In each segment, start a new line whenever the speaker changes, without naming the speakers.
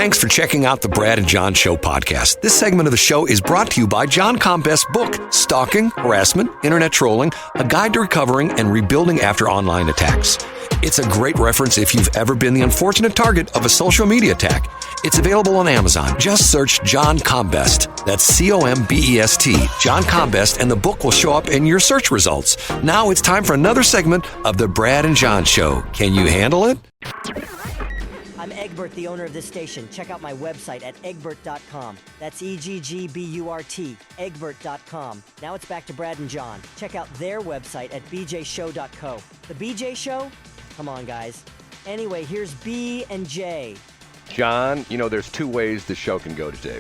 Thanks for checking out the Brad and John Show podcast. This segment of the show is brought to you by John Combest's book, Stalking, Harassment, Internet Trolling, A Guide to Recovering and Rebuilding After Online Attacks. It's a great reference if you've ever been the unfortunate target of a social media attack. It's available on Amazon. Just search John Combest. That's C-O-M-B-E-S-T, John Combest, and the book will show up in your search results. Now it's time for another segment of the Brad and John Show. Can you handle it?
I'm Egbert, the owner of this station. Check out my website at egbert.com. That's E-G-G-B-U-R-T, egbert.com. Now it's back to Brad and John. Check out their website at bjshow.co. The BJ Show? Come on, guys. Anyway, here's B and J.
John, you know, there's two ways the show can go today.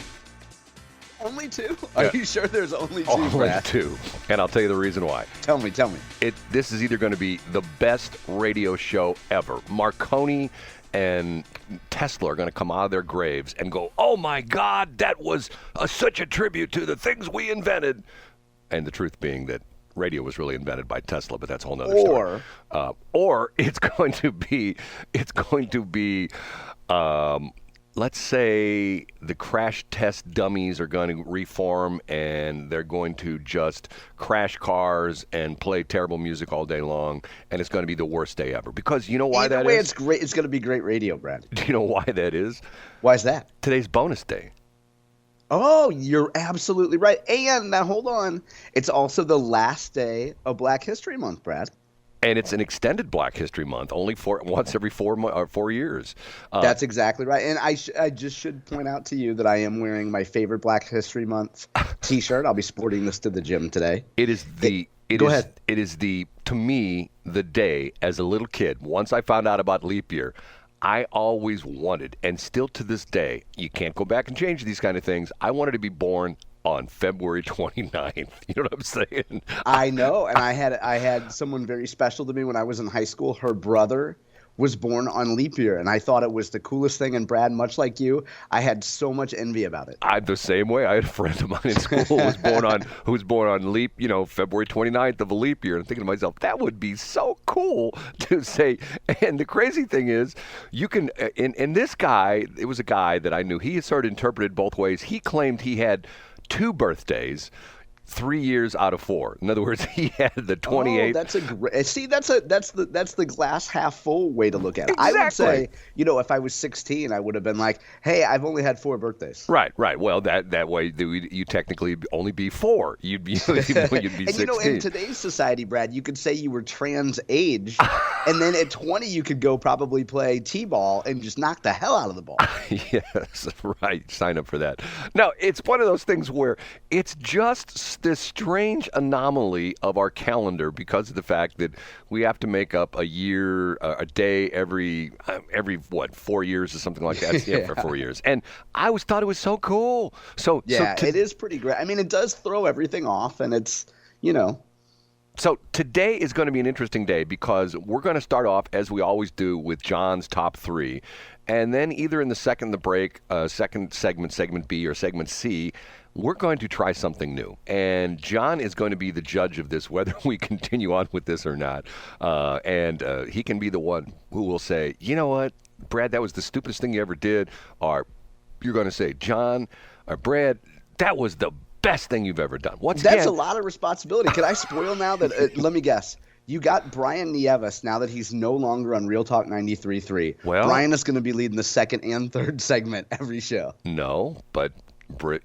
Only two? Are you sure there's only two,
Only
Brad?
two. And I'll tell you the reason why.
Tell me.
This is either going to be the best radio show ever. Marconi and Tesla are going to come out of their graves and go, oh my God, that was such a tribute to the things we invented. And the truth being that radio was really invented by Tesla, but that's a whole nother story. Or it's going to be, let's say the crash test dummies are going to reform and they're going to just crash cars and play terrible music all day long, and it's going to be the worst day ever. Because you know why that is?
It's great. It's going to be great radio, Brad.
Do you know why that is?
Why is that?
Today's bonus day.
Oh, you're absolutely right. And now hold on. It's also the last day of Black History Month, Brad.
And it's an extended Black History Month, only once every 4 years.
That's exactly right. And I just should point out to you that I am wearing my favorite Black History Month T-shirt. I'll be sporting this to the gym today.
Go ahead. It is to me, the day as a little kid, once I found out about leap year, I always wanted, and still to this day, you can't go back and change these kind of things. I wanted to be born on February 29th. You know what I'm saying?
I know, and I had someone very special to me when I was in high school. Her brother was born on leap year, and I thought it was the coolest thing. And Brad, much like you, I had so much envy about it.
I'm the same way. I had a friend of mine in school who was born on leap, February 29th of a leap year, and thinking to myself, that would be so cool to say. And the crazy thing is, you can, and this guy, it was a guy that I knew. He had sort of interpreted both ways. He claimed he had 2 birthdays, 3 years out of 4. In other words, he had the 28th.
Oh, that's a great. See, that's the glass half full way to look at it.
Exactly.
I would say, if I was 16, I would have been like, "Hey, I've only had 4 birthdays."
Right. Well, that way you technically only be 4. You'd be 16.
And in today's society, Brad, you could say you were trans age, and then at 20 you could go probably play t-ball and just knock the hell out of the ball.
Yes, right. Sign up for that. No, it's one of those things where it's just this strange anomaly of our calendar because of the fact that we have to make up a year, a day every 4 years or something like that. Yeah, for 4 years. And I always thought it was so cool.
It is pretty great. I mean, it does throw everything off, and it's,
So today is going to be an interesting day because we're going to start off, as we always do, with John's top 3. And then either in the second segment B or segment C, we're going to try something new. And John is going to be the judge of this, whether we continue on with this or not. And he can be the one who will say, you know what, Brad, that was the stupidest thing you ever did. Or you're going to say, John or Brad, that was the best thing you've ever done.
That's a lot of responsibility. Can I spoil now that, let me guess. You got Brian Nieves now that he's no longer on Real Talk 93.3.
Well,
Brian is going to be leading the second and third segment every show.
No, but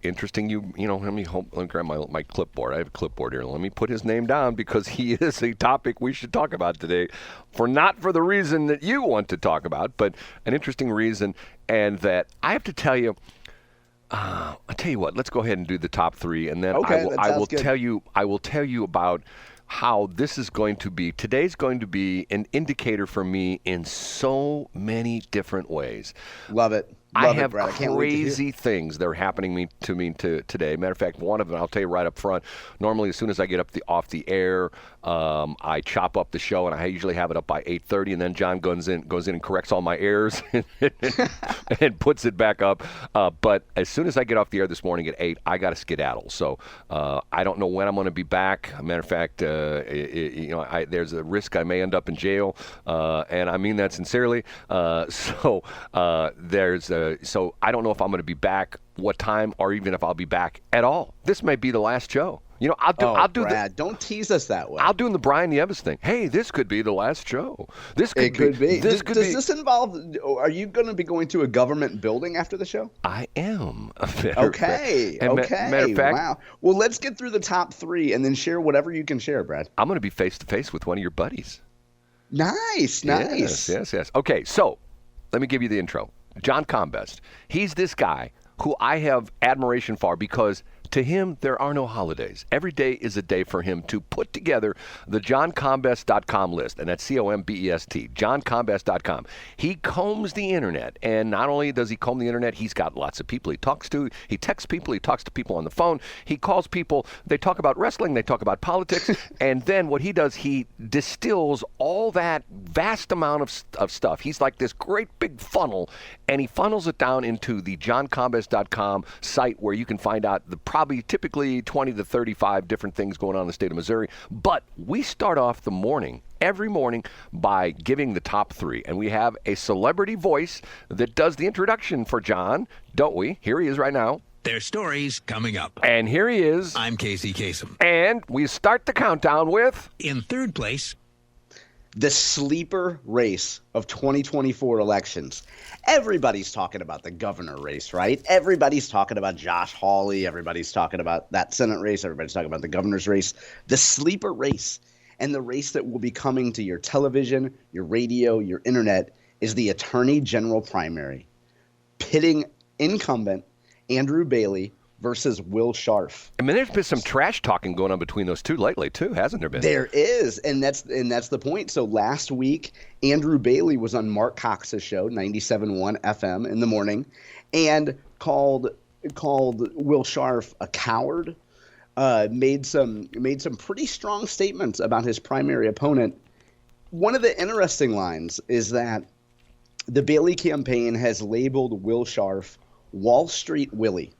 interesting. Let me grab my clipboard. I have a clipboard here. Let me put his name down because he is a topic we should talk about today, not for the reason that you want to talk about, but an interesting reason. And that I have to tell you, I'll tell you what. Let's go ahead and do the top 3, and then I will tell you about how this is going to be. Today's going to be an indicator for me in so many different ways.
Love it.
I have crazy things that are happening to me today. Matter of fact, one of them I'll tell you right up front. Normally, as soon as I get off the air, I chop up the show, and I usually have it up by 8:30. And then John goes in and corrects all my errors and puts it back up. But as soon as I get off the air this morning at 8, I got to skedaddle. So I don't know when I'm going to be back. Matter of fact, there's a risk I may end up in jail, and I mean that sincerely. So there's so I don't know if I'm going to be back, what time, or even if I'll be back at all. This may be the last show. You know, I'll do
Brad, don't tease us that way.
I'll do the Brian Nieves thing. Hey, this could be the last show. This could
be. Does this involve? Are you going to be going to a government building after the show?
I am.
Okay.
Matter of fact,
wow. Well, let's get through the top 3 and then share whatever you can share, Brad.
I'm going to be face to face with one of your buddies.
Nice.
Yes. Okay, so let me give you the intro. John Combest. He's this guy who I have admiration for because to him, there are no holidays. Every day is a day for him to put together the johncombest.com list, and that's C-O-M-B-E-S-T, johncombest.com. He combs the internet, and not only does he comb the internet, he's got lots of people he talks to. He texts people, he talks to people on the phone, he calls people, they talk about wrestling, they talk about politics, and then what he does, he distills all that vast amount of stuff. He's like this great big funnel, and he funnels it down into the johncombest.com site where you can find out the probably typically 20 to 35 different things going on in the state of Missouri. But we start off the morning, every morning, by giving the top 3. And we have a celebrity voice that does the introduction for John, don't we? Here he is right now.
Their stories coming up.
And here he is.
I'm Casey Kasem.
And we start the countdown with...
In third place...
the sleeper race of 2024 elections. Everybody's talking about the governor race, right? Everybody's talking about Josh Hawley. Everybody's talking about that Senate race. Everybody's talking about the governor's race. The sleeper race, and the race that will be coming to your television, your radio, your internet, is the Attorney General primary, pitting incumbent Andrew Bailey versus Will Scharf.
I mean, there's been some trash talking going on between those two lately, too, hasn't there been?
There is, and that's the point. So last week, Andrew Bailey was on Mark Cox's show, 97.1 FM in the morning, and called Will Scharf a coward. Made some pretty strong statements about his primary opponent. One of the interesting lines is that the Bailey campaign has labeled Will Scharf Wall Street Willie.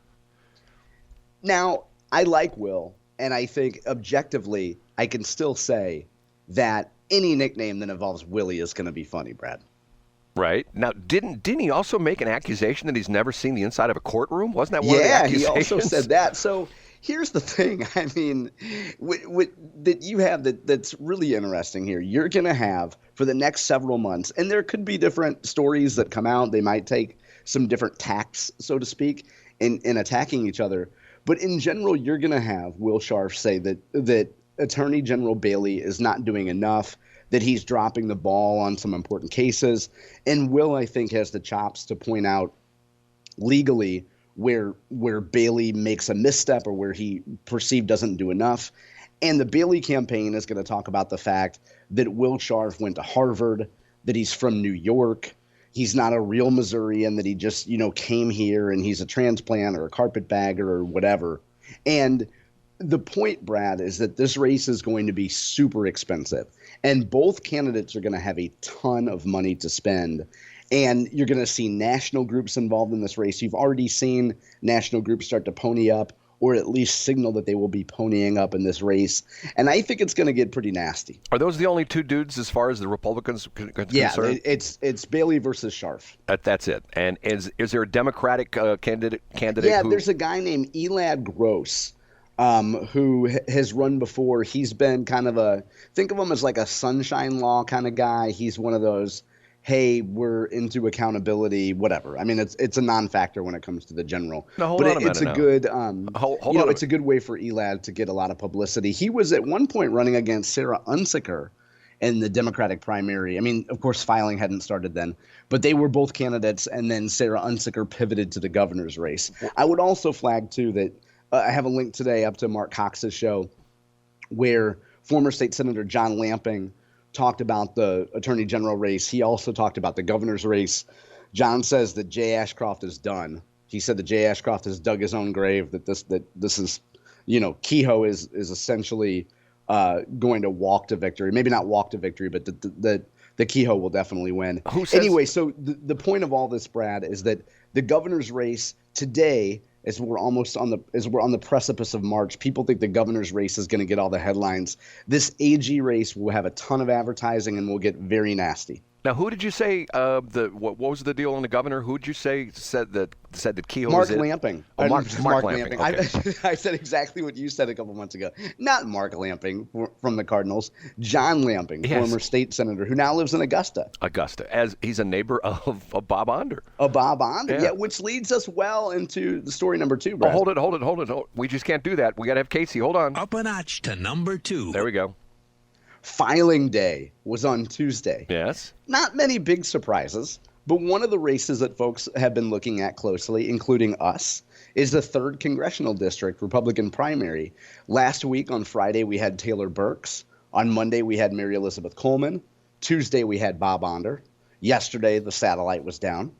Now, I like Will, and I think objectively I can still say that any nickname that involves Willie is going to be funny, Brad.
Right. Now, didn't he also make an accusation that he's never seen the inside of a courtroom? Wasn't that one of the accusations?
Yeah, he also said that. So here's the thing. I mean, that you have that's really interesting here. You're going to have for the next several months, and there could be different stories that come out. They might take some different tacks, so to speak, in attacking each other. But in general, you're going to have Will Scharf say that Attorney General Bailey is not doing enough, that he's dropping the ball on some important cases. And Will, I think, has the chops to point out legally where Bailey makes a misstep or where he perceived doesn't do enough. And the Bailey campaign is going to talk about the fact that Will Scharf went to Harvard, that he's from New York, he's not a real Missourian, that he just, came here and he's a transplant or a carpetbagger or whatever. And the point, Brad, is that this race is going to be super expensive. And both candidates are going to have a ton of money to spend. And you're going to see national groups involved in this race. You've already seen national groups start to pony up or at least signal that they will be ponying up in this race. And I think it's going to get pretty nasty.
Are those the only two dudes as far as the Republicans are concerned?
Yeah, it's Bailey versus Scharf.
That's it. And is there a Democratic candidate?
Yeah, there's a guy named Elad Gross who has run before. He's been kind of think of him as like a sunshine law kind of guy. He's one of those, hey, we're into accountability, whatever. I mean, it's a non-factor when it comes to the general.
No,
but it's a good, it's a good way for Elad to get a lot of publicity. He was at one point running against Sarah Unsicker in the Democratic primary. I mean, of course, filing hadn't started then, but they were both candidates, and then Sarah Unsicker pivoted to the governor's race. I would also flag, too, that I have a link today up to Mark Cox's show where former state senator John Lamping talked about the attorney general race. He also talked about the governor's race. John says that Jay Ashcroft is done. He said that Jay Ashcroft has dug his own grave, that this is, Kehoe is essentially going to walk to victory. Maybe not walk to victory, but the Kehoe will definitely win. Anyway, so the point of all this, Brad, is that the governor's race today, as we're on the precipice of March, people think the governor's race is going to get all the headlines. This AG race will have a ton of advertising and will get very nasty.
Now, who did you say what was the deal on the governor? Who did you say said that Kehoe
Mark
was it?
Lamping.
Oh, Mark
Lamping.
Okay.
I said exactly what you said a couple months ago. Not Mark Lamping from the Cardinals. John Lamping,
Yes.
former state senator who now lives in Augusta.
As he's a neighbor of Bob Onder.
Bob Onder,
Yeah.
yeah, which leads us well into the story number 2, Brad.
Oh, hold it. We just can't do that. We got to have Casey. Hold on.
Up a notch to number 2.
There we go.
Filing day was on Tuesday.
Yes.
Not many big surprises, but one of the races that folks have been looking at closely, including us, is the 3rd Congressional District Republican primary. Last week on Friday, we had Taylor Burks. On Monday, we had Mary Elizabeth Coleman. Tuesday, we had Bob Onder. Yesterday, the satellite was down.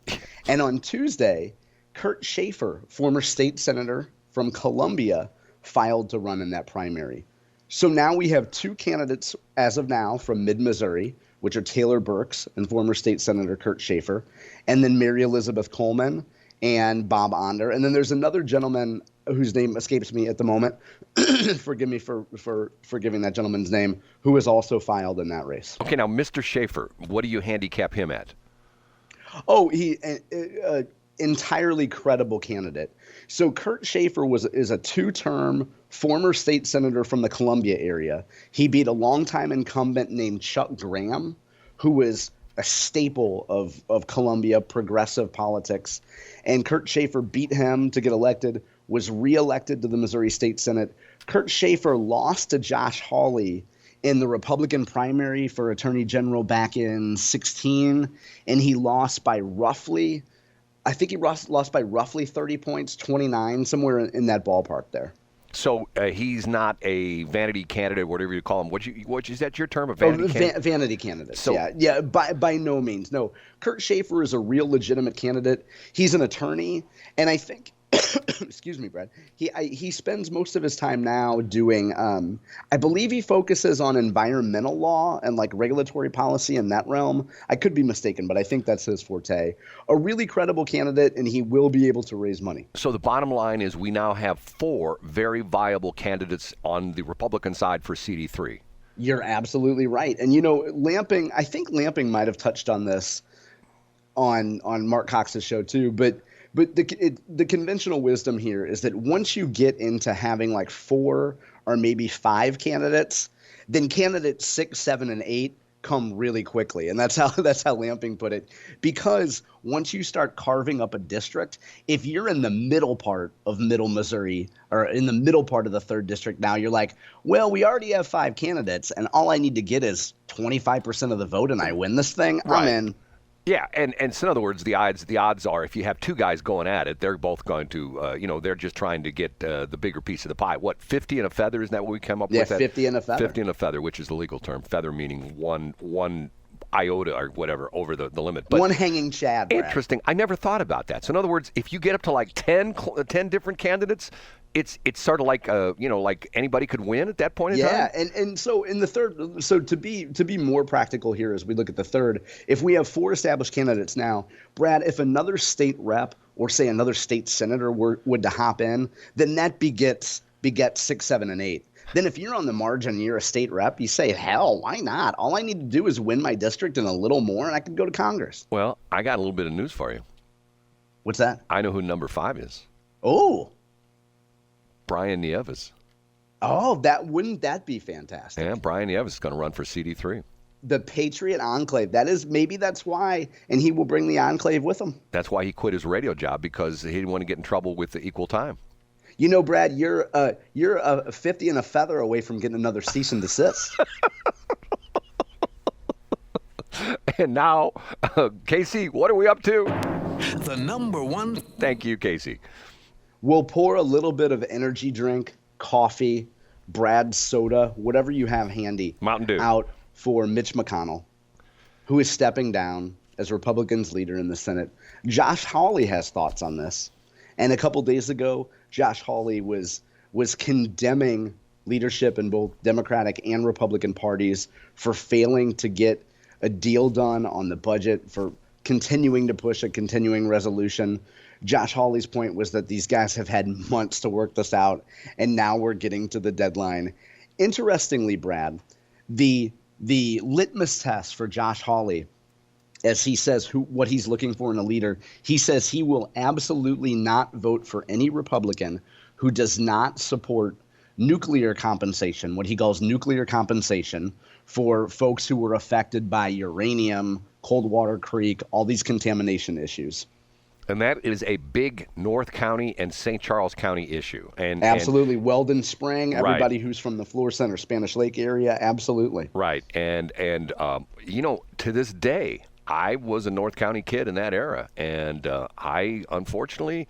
And on Tuesday, Kurt Schaefer, former state senator from Columbia, filed to run in that primary. So now we have 2 candidates as of now from mid-Missouri, which are Taylor Burks and former state senator Kurt Schaefer, and then Mary Elizabeth Coleman and Bob Onder. And then there's another gentleman whose name escapes me at the moment. Forgive me for forgiving that gentleman's name, who has also filed in that race.
Okay, now, Mr. Schaefer, what do you handicap him at?
Oh, he entirely credible candidate. So Kurt Schaefer is a 2-term former state senator from the Columbia area. He beat a longtime incumbent named Chuck Graham, who was a staple of Columbia progressive politics. And Kurt Schaefer beat him to get elected, was reelected to the Missouri State Senate. Kurt Schaefer lost to Josh Hawley in the Republican primary for Attorney General back in 2016, and he lost by roughly, I think he lost by roughly 30 points, 29, somewhere in that ballpark there.
So he's not a vanity candidate, whatever you call him. What is that your term? A vanity candidate?
Vanity candidate.
So,
yeah. By no means. No, Kurt Schaefer is a real legitimate candidate. He's an attorney, and I think, excuse me, Brad. He spends most of his time now doing. I believe he focuses on environmental law and like regulatory policy in that realm. I could be mistaken, but I think that's his forte. A really credible candidate, and he will be able to raise money.
So the bottom line is we now have 4 very viable candidates on the Republican side for CD3.
You're absolutely right. And, Lamping, I think Lamping might have touched on this on Mark Cox's show too, but the conventional wisdom here is that once you get into having like 4 or maybe 5 candidates, then candidates 6, 7, and 8 come really quickly. And that's how Lamping put it. Because once you start carving up a district, if you're in the middle part of Middle Missouri or in the middle part of the 3rd district now, you're like, well, we already have 5 candidates and all I need to get is 25% of the vote and I win this thing.
Right.
I'm in.
Yeah, and so in other words, the odds are if you have 2 guys going at it, they're both going to, they're just trying to get the bigger piece of the pie. What, 50 and a feather? Isn't that what we come up with?
Yeah, 50 and a feather.
50 and a feather, which is the legal term. Feather meaning one iota or whatever over the limit. But
one hanging chad, Brad.
Interesting. I never thought about that. So in other words, if you get up to like 10 different candidates, it's sort of like like anybody could win at that point in time.
Yeah, and so in the 3rd, so to be more practical here as we look at the 3rd, if we have 4 established candidates now, Brad, if another state rep or say another state senator would to hop in, then that begets 6, 7, and 8. Then if you're on the margin and you're a state rep, you say, hell, why not? All I need to do is win my district and a little more, and I can go to Congress.
Well, I got a little bit of news for you.
What's that?
I know who number 5 is.
Oh.
Brian Nieves.
Oh, wouldn't that be fantastic?
Yeah, Brian Nieves is going to run for CD3.
The Patriot Enclave. Maybe that's why, and he will bring the Enclave with him.
That's why he quit his radio job, because he didn't want to get in trouble with the equal time.
Brad, you're a 50 and a feather away from getting another cease and desist.
And now, Casey, what are we up to?
The number 1.
Thank you, Casey.
We'll pour a little bit of energy drink, coffee, Brad's soda, whatever you have handy,
Mountain Dew,
out for Mitch McConnell, who is stepping down as Republicans' leader in the Senate. Josh Hawley has thoughts on this. And a couple days ago, Josh Hawley was condemning leadership in both Democratic and Republican parties for failing to get a deal done on the budget, for continuing to push a continuing resolution. Josh Hawley's point was that these guys have had months to work this out, and now we're getting to the deadline. Interestingly, Brad, the litmus test for Josh Hawley as he says what he's looking for in a leader. He says he will absolutely not vote for any Republican who does not support nuclear compensation, what he calls nuclear compensation for folks who were affected by uranium, Coldwater Creek, all these contamination issues.
And that is a big North County and St. Charles County issue. And
absolutely. Weldon Spring,
right.
Everybody who's from the Floor Center, Spanish Lake area, absolutely.
Right. And you know, to this day, I was a North County kid in that era. And I, unfortunately,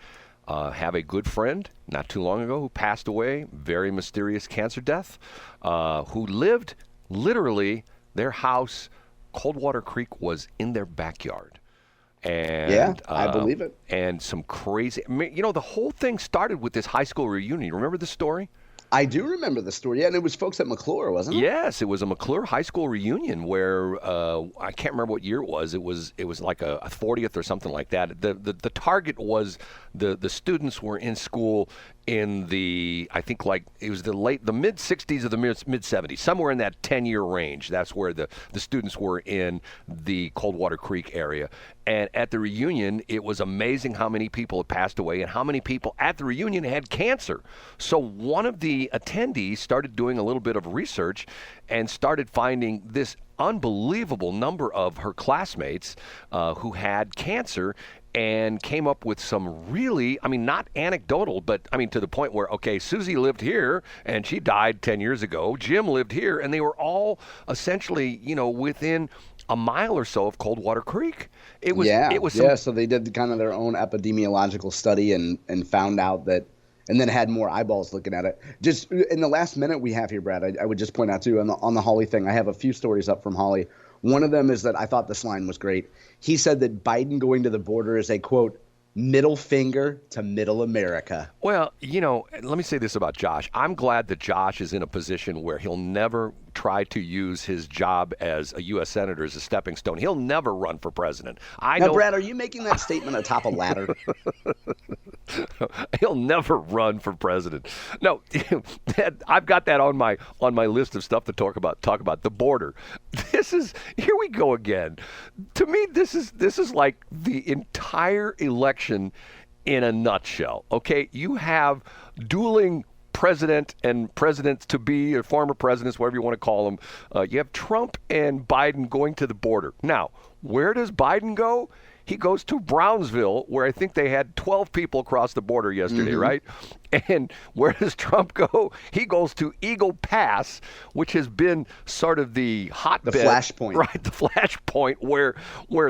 have a good friend not too long ago who passed away, very mysterious cancer death, who lived literally their house, Coldwater Creek, was in their backyard. And,
yeah, I believe it.
And some crazy, you know, the whole thing started with this high school reunion. Remember the story?
I do remember the story. Yeah, and it was folks at McClure, wasn't it?
Yes, it was a McClure High School reunion where I can't remember what year it was. It was like a 40th or something like that. The target was the students were in school in the, I think, like it was the mid 60s or the mid 70s, somewhere in that 10-year range. That's where the students were in the Coldwater Creek area. And at the reunion, it was amazing how many people had passed away and how many people at the reunion had cancer. So one of the attendees started doing a little bit of research and started finding this unbelievable number of her classmates who had cancer, and came up with some really, I mean, not anecdotal, but I mean, to the point where, okay, Susie lived here and she died 10 years ago. Jim lived here, and they were all essentially, you know, within a mile or so of Coldwater Creek. It was,
so they did kind of their own epidemiological study and found out that, and then had more eyeballs looking at it. Just in the last minute we have here, Brad, I would just point out too, on the Hawley thing, I have a few stories up from Hawley. One of them is that I thought this line was great. He said that Biden going to the border is a, quote, middle finger to middle America.
Well, you know, let me say this about Josh. I'm glad that Josh is in a position where he'll never try to use his job as a U.S. senator as a stepping stone. He'll never run for president.
Now, Brad, are you making that statement atop a ladder?
He'll never run for president. No, I've got that on my list of stuff to talk about the border. Here we go again. To me, this is like the entire election in a nutshell. Okay, you have dueling president and presidents-to-be, or former presidents, whatever you want to call them. You have Trump and Biden going to the border. Now, where does Biden go? He goes to Brownsville, where I think they had 12 people cross the border yesterday, right? And where does Trump go? He goes to Eagle Pass, which has been sort of the hotbed.
The flashpoint.
Right, the flashpoint where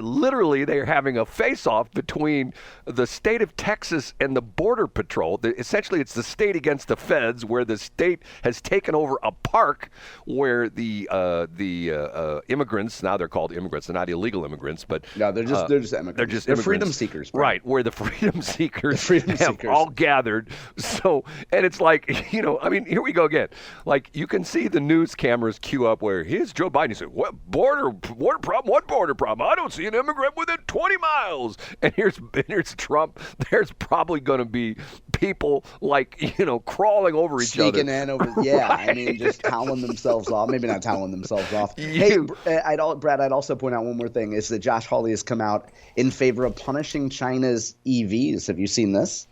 literally they're having a face-off between the state of Texas and the Border Patrol. Essentially, it's the state against the feds, where the state has taken over a park where the immigrants, now they're called immigrants, they're not illegal immigrants, but
no, they're just immigrants. They're freedom seekers. Bro.
Right, where the freedom seekers have all gathered. So, and it's like, you know, I mean, here we go again. Like, you can see the news cameras queue up where here's Joe Biden. He said, what border problem? What border problem? I don't see an immigrant within 20 miles. And here's Trump. There's probably going to be people, like, you know, crawling over each other.
Sneaking in over, yeah. Right. I mean, just toweling themselves off. Maybe not toweling themselves off. Hey, Brad, I'd also point out one more thing, is that Josh Hawley has come out in favor of punishing China's EVs. Have you seen this?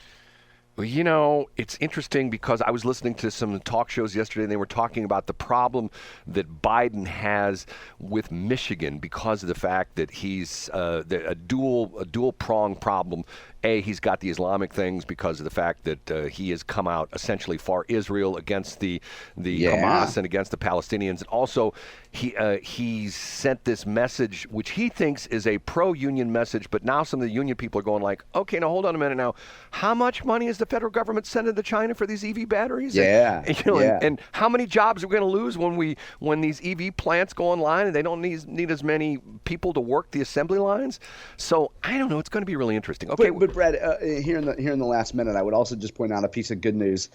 Well, you know, it's interesting because I was listening to some talk shows yesterday, and they were talking about the problem that Biden has with Michigan because of the fact that he's a dual prong problem. He's got the Islamic things because of the fact that he has come out essentially for Israel against the Hamas and against the Palestinians. And also, he's sent this message, which he thinks is a pro-union message, but now some of the union people are going like, okay, now hold on a minute now. How much money is the federal government sending to China for these EV batteries? And how many jobs are we going to lose when these EV plants go online and they don't need as many people to work the assembly lines? So I don't know. It's going to be really interesting. Okay,
but Brad, here in the last minute, I would also just point out a piece of good news.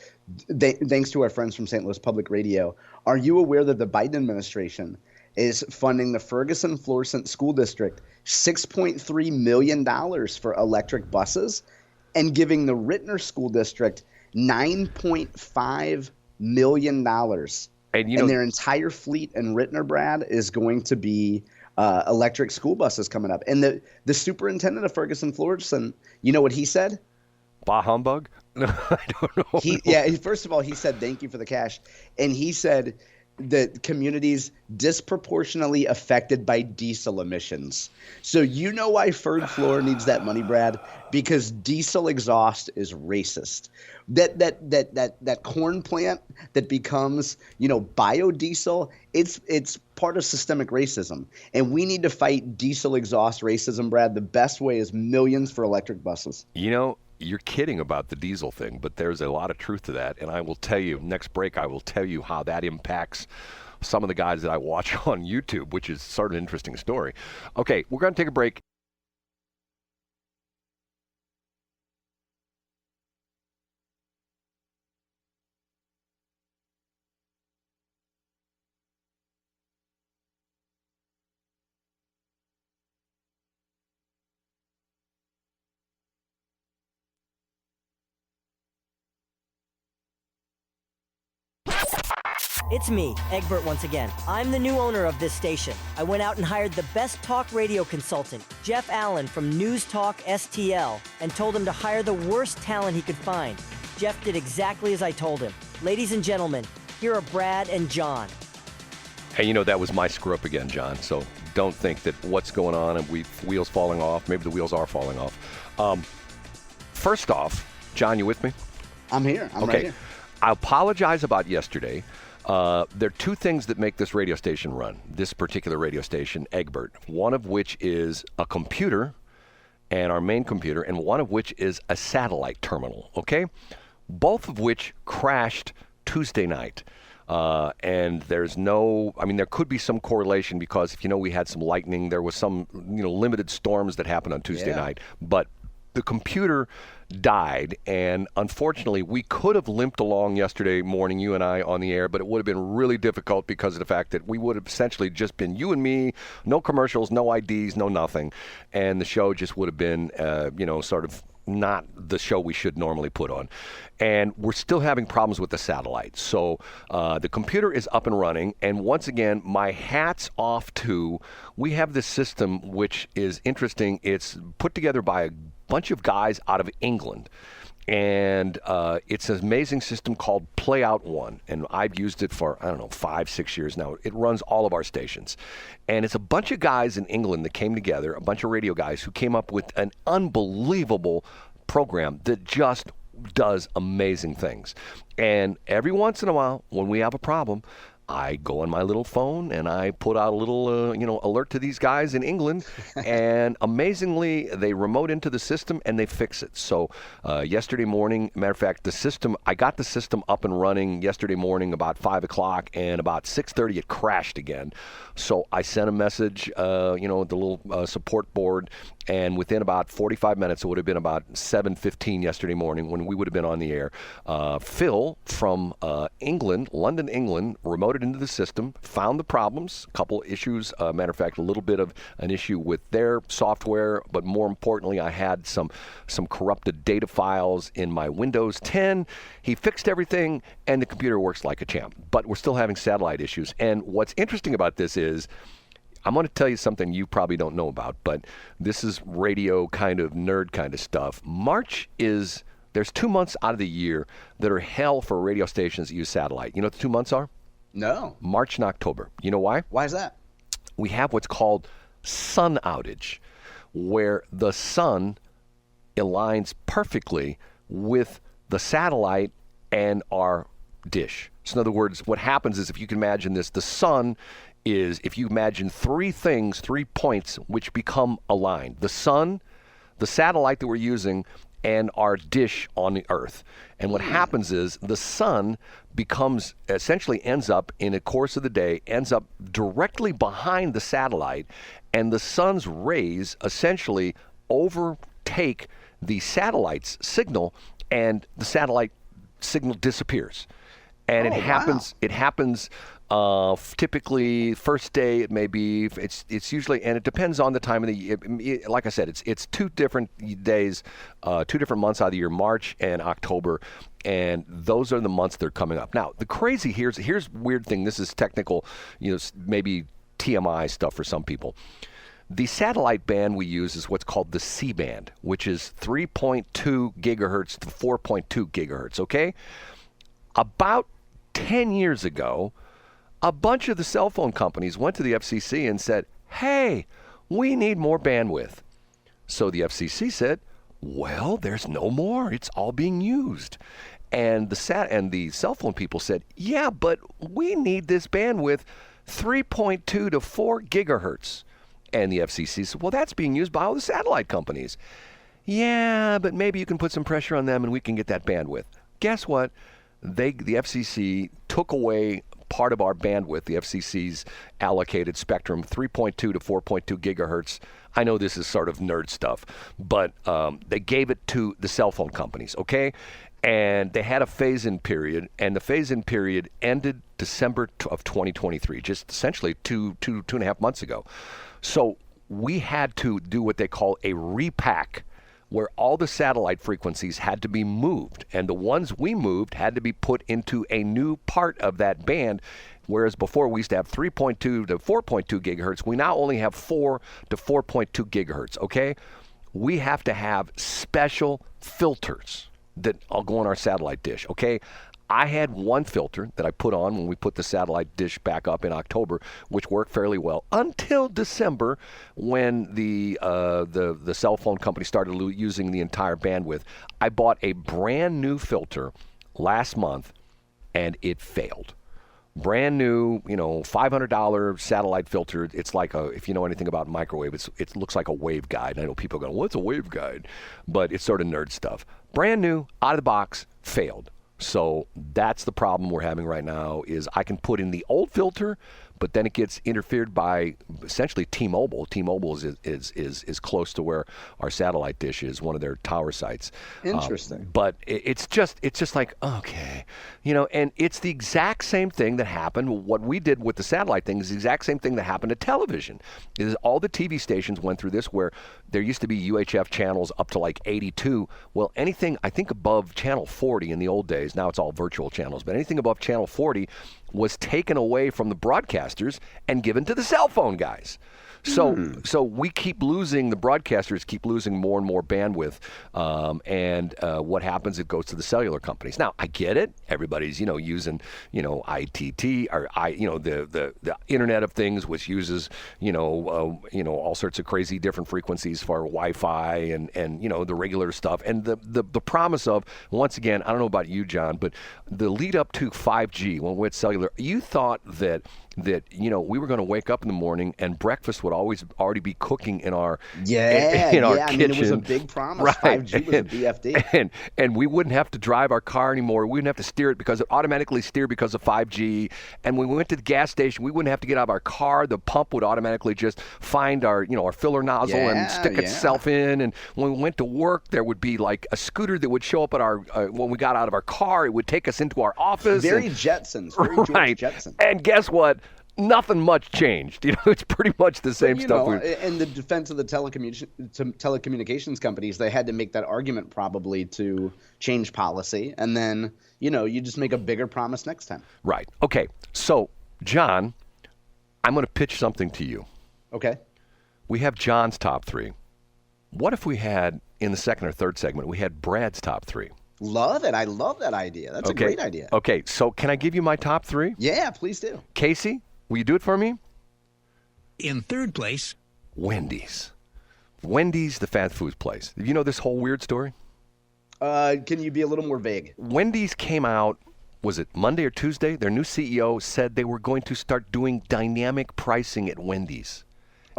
Thanks to our friends from St. Louis Public Radio. Are you aware that the Biden administration is funding the Ferguson-Florissant School District $6.3 million for electric buses and giving the Rittner School District $9.5 million? And their entire fleet in Rittner, Brad, is going to be electric school buses coming up. And the superintendent of Ferguson Florissant, you know what he said?
Bah humbug? I don't know.
First of all, he said thank you for the cash. And he said that communities disproportionately affected by diesel emissions. So you know why Ferg Floor needs that money, Brad? Because diesel exhaust is racist. That corn plant that becomes, biodiesel, it's part of systemic racism. And we need to fight diesel exhaust racism, Brad. The best way is millions for electric buses.
You're kidding about the diesel thing, but there's a lot of truth to that. And I will tell you, next break, I will tell you how that impacts some of the guys that I watch on YouTube, which is sort of an interesting story. Okay, we're going to take a break.
It's me, Egbert, once again. I'm the new owner of this station. I went out and hired the best talk radio consultant, Jeff Allen from News Talk STL, and told him to hire the worst talent he could find. Jeff did exactly as I told him. Ladies and gentlemen, here are Brad and John.
Hey, that was my screw up again, John. So don't think that what's going on and wheels falling off. Maybe the wheels are falling off. First off, John, you with me?
I'm here. I'm right here.
I apologize about yesterday. There are two things that make this radio station run, this particular radio station, Egbert, one of which is a computer and our main computer, and one of which is a satellite terminal, okay? Both of which crashed Tuesday night. And there's there could be some correlation because, we had some lightning. There was some, limited storms that happened on Tuesday night. But the computer died, and unfortunately we could have limped along yesterday morning, you and I, on the air, but it would have been really difficult because of the fact that we would have essentially just been you and me, no commercials, no IDs, no nothing, and the show just would have been sort of not the show we should normally put on. And we're still having problems with the satellite. So the computer is up and running. And once again, my hat's off to, we have this system which is interesting. It's put together by a bunch of guys out of England. And it's an amazing system called Playout One. And I've used it for, 5-6 years now. It runs all of our stations. And it's a bunch of guys in England that came together, a bunch of radio guys who came up with an unbelievable program that just does amazing things. And every once in a while, when we have a problem, I go on my little phone and I put out a little, alert to these guys in England, and amazingly, they remote into the system and they fix it. So yesterday morning, matter of fact, I got the system up and running yesterday morning about 5 o'clock, and about 6:30 it crashed again. So I sent a message, the little support board, and within about 45 minutes, it would have been about 7:15 yesterday morning when we would have been on the air. Phil from England, London, England, remoted into the system, found the problems, a couple issues, matter of fact, a little bit of an issue with their software, but more importantly, I had some corrupted data files in my Windows 10. He fixed everything, and the computer works like a champ. But we're still having satellite issues. And what's interesting about this is, I'm going to tell you something you probably don't know about, but this is radio kind of nerd kind of stuff. There's 2 months out of the year that are hell for radio stations that use satellite. You know what the 2 months are?
No.
March and October. You know why?
Why is that?
We have what's called sun outage, where the sun aligns perfectly with the satellite and our dish. So in other words, what happens is, if you can imagine this, the sun is, if you imagine 3 points which become aligned. The sun, the satellite that we're using, and our dish on the earth. And what happens is the sun ends up in the course of the day, ends up directly behind the satellite, and the sun's rays essentially overtake the satellite's signal, and the satellite signal disappears. And it happens typically first day. It may be, it's usually, and it depends on the time of the year. Like I said, it's 2 different days, 2 different months out of the year, March and October, and those are the months they're coming up. Now, the crazy, here's weird thing. This is technical, maybe TMI stuff for some people. The satellite band we use is what's called the C band, which is 3.2 gigahertz to 4.2 gigahertz, okay? About 10 years ago, a bunch of the cell phone companies went to the FCC and said, hey, we need more bandwidth. So the FCC said, well, there's no more. It's all being used. And the cell phone people said, yeah, but we need this bandwidth 3.2 to 4 gigahertz. And the FCC said, well, that's being used by all the satellite companies. Yeah, but maybe you can put some pressure on them and we can get that bandwidth. Guess what? The FCC took away part of our bandwidth, the FCC's allocated spectrum, 3.2 to 4.2 gigahertz. I know this is sort of nerd stuff, but they gave it to the cell phone companies, okay? And they had a phase-in period, and the phase-in period ended December of 2023, just essentially two and a half months ago. So we had to do what they call a repack, where all the satellite frequencies had to be moved, and the ones we moved had to be put into a new part of that band, whereas before we used to have 3.2 to 4.2 gigahertz. We now only have 4 to 4.2 gigahertz, okay? We have to have special filters that all go on our satellite dish, okay? I had one filter that I put on when we put the satellite dish back up in October, which worked fairly well until December, when the cell phone company started using the entire bandwidth. I bought a brand new filter last month, and it failed. Brand new, $500 satellite filter. It's like if you know anything about microwave, it looks like a waveguide. I know people go, what's a waveguide? But it's sort of nerd stuff. Brand new, out of the box, failed. So that's the problem we're having right now, is I can put in the old filter, but then it gets interfered by essentially T-Mobile. T-Mobile is close to where our satellite dish is, one of their tower sites.
Interesting.
But it's just like, okay, and it's the exact same thing that happened. What we did with the satellite thing is the exact same thing that happened to television. Is all the TV stations went through this, where there used to be UHF channels up to like 82. Well, anything, I think, above channel 40 in the old days, now it's all virtual channels, but anything above channel 40 was taken away from the broadcasters and given to the cell phone guys. So we keep losing, the broadcasters keep losing more and more bandwidth, and what happens, it goes to the cellular companies. Now, I get it. Everybody's, using, ITT, or the Internet of Things, which uses, all sorts of crazy different frequencies for Wi-Fi and the regular stuff. And the promise of, once again, I don't know about you, John, but the lead up to 5G, when we're at cellular, you thought that we were going to wake up in the morning and breakfast would already be cooking in our kitchen.
I mean, it was a big promise.
Right.
5G was a BFD.
And we wouldn't have to drive our car anymore. We wouldn't have to steer it because it automatically steered because of 5G. And when we went to the gas station, we wouldn't have to get out of our car. The pump would automatically just find our filler nozzle and stick itself in. And when we went to work, there would be like a scooter that would show up at our when we got out of our car. It would take us into our office.
Very Jetsons. Very George Jetson.
And guess what? Nothing much changed. It's pretty much the same stuff.
In the defense of the telecommunications companies, they had to make that argument probably to change policy, and then you just make a bigger promise next time.
Right. Okay. So, John, I'm going to pitch something to you.
Okay.
We have John's top three. What if we had, in the second or third segment, we had Brad's top three?
Love it. I love that idea. That's a great idea.
Okay. So, can I give you my top three?
Yeah, please do.
Casey, will you do it for me?
In third place,
Wendy's. Wendy's, the fast food place. You know this whole weird story?
Can you be a little more vague?
Wendy's came out, was it Monday or Tuesday? Their new CEO said they were going to start doing dynamic pricing at Wendy's.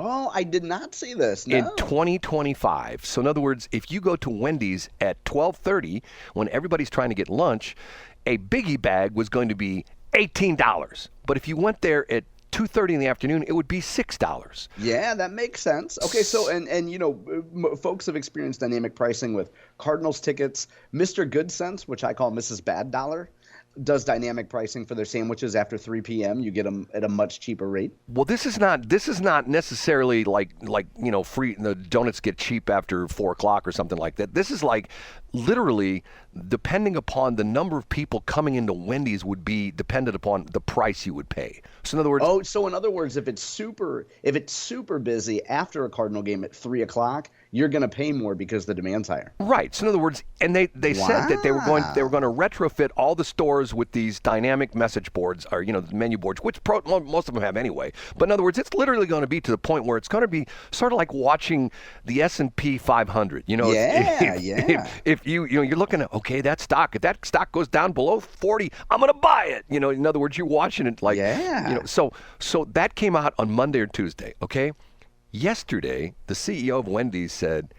Oh, I did not see this. No.
In 2025. So in other words, if you go to Wendy's at 12:30, when everybody's trying to get lunch, a biggie bag was going to be $18. But if you went there at 2:30 in the afternoon, it would be $6.
Yeah, that makes sense. Okay, so and folks have experienced dynamic pricing with Cardinals tickets, Mr. Good Sense, which I call Mrs. Bad Dollar. does dynamic pricing for their sandwiches after 3 p.m. You get them at a much cheaper rate.
Well, this is not necessarily like free. The donuts get cheap after 4 o'clock or something like that. This is like literally depending upon the number of people coming into Wendy's would be dependent upon the price you would pay. So in other words,
so in other words, if it's super busy after a Cardinal game at 3 o'clock, you're going to pay more because the demand's higher.
Right. So in other words, and they said that they were going to retrofit all the stores with these dynamic message boards, or the menu boards, which most of them have anyway. But in other words, it's literally going to be to the point where it's going to be sort of like watching the S&P 500. If you're looking at, okay, that stock, if that stock goes down below 40, I'm going to buy it. In other words, you're watching it like, so that came out on Monday or Tuesday. Okay. Yesterday, the CEO of Wendy's said,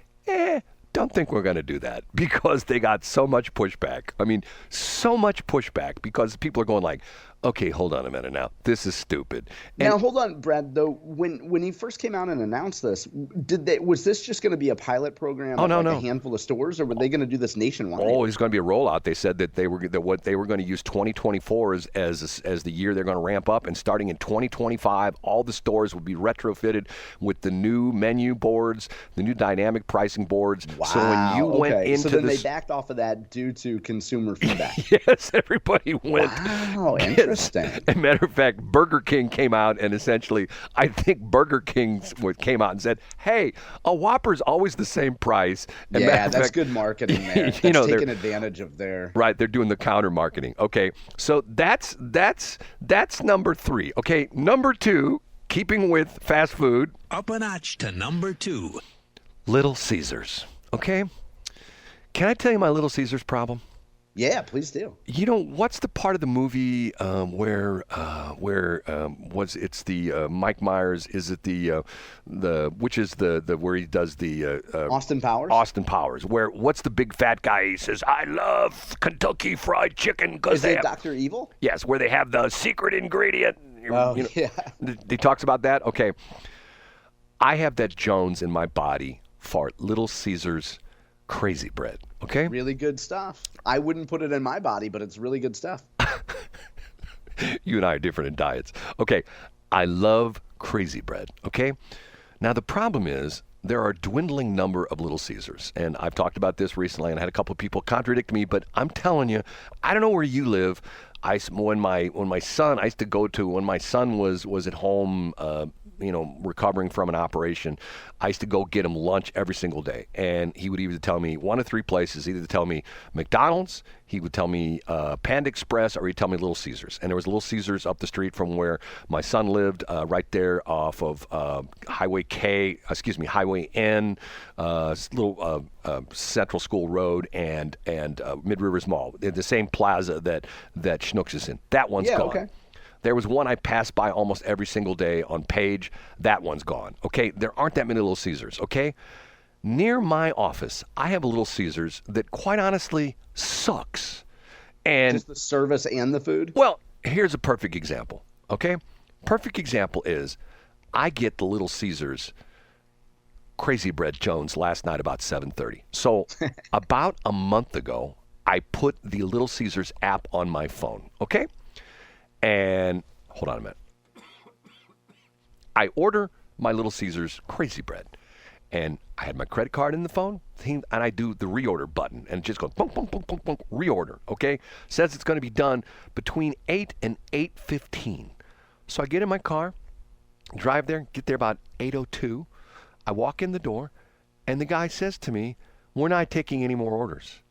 don't think we're going to do that, because they got so much pushback. I mean, so much pushback, because people are going like, okay, hold on a minute now. This is stupid.
Now, hold on, Brad, though. When he first came out and announced this, was this just going to be a pilot program at a handful of stores, or were they going to do this nationwide?
Oh, it's going to be a rollout. They said that they were going to use 2024 as the year they're going to ramp up, and starting in 2025, all the stores will be retrofitted with the new menu boards, the new dynamic pricing boards.
Wow.
So when you went into
so then they backed off of that due to consumer feedback.
Yes, everybody went.
Wow, interesting.
As a matter of fact, Burger King came out and essentially, I think Burger King came out and said, hey, a Whopper's always the same price. And
that's good marketing there. That's taking advantage of their...
Right, they're doing the counter marketing. Okay, so that's number 3. Okay, number 2, keeping with fast food.
Up a notch to number 2.
Little Caesars. Okay? Can I tell you my Little Caesars problem?
Yeah, please do.
What's the part of the movie where it's the Mike Myers? Is it the which is the where he does the
Austin Powers?
Austin Powers. What's the big fat guy? He says, "I love Kentucky Fried Chicken because
is it Dr. Evil?
Yes, where they have the secret ingredient.
Yeah.
He talks about that. Okay, I have that Jones in my body for Little Caesars crazy bread. Okay?
Really good stuff. I wouldn't put it in my body, but it's really good stuff.
You and I are different in diets. Okay, I love crazy bread. Okay? Now, the problem is there are a dwindling number of Little Caesars. And I've talked about this recently, and I had a couple of people contradict me, but I'm telling you, I don't know where you live. When my son was at home, recovering from an operation, I used to go get him lunch every single day. And he would either tell me one of 3 places, either tell me McDonald's, he would tell me Panda Express, or he'd tell me Little Caesars. And there was Little Caesars up the street from where my son lived, right there off of Highway N, little Central School Road and Mid Rivers Mall, the same plaza that Schnucks is in. That one's gone. Okay. There was one I passed by almost every single day on Page. That one's gone. Okay, there aren't that many Little Caesars. Okay, near my office, I have a Little Caesars that, quite honestly, sucks. And
just the service and the food?
Well, here's a perfect example. Okay, perfect example is I get the Little Caesars Crazy Bread Jones last night about 7:30. So about a month ago, I put the Little Caesars app on my phone. Okay. And hold on a minute. I order my Little Caesars Crazy Bread, and I had my credit card in the phone, and I do the reorder button, and it just goes boom, boom, boom, boom, boom, reorder. Okay, says it's going to be done between 8 and 8:15. So I get in my car, drive there, get there about 8:02. I walk in the door, and the guy says to me, "We're not taking any more orders."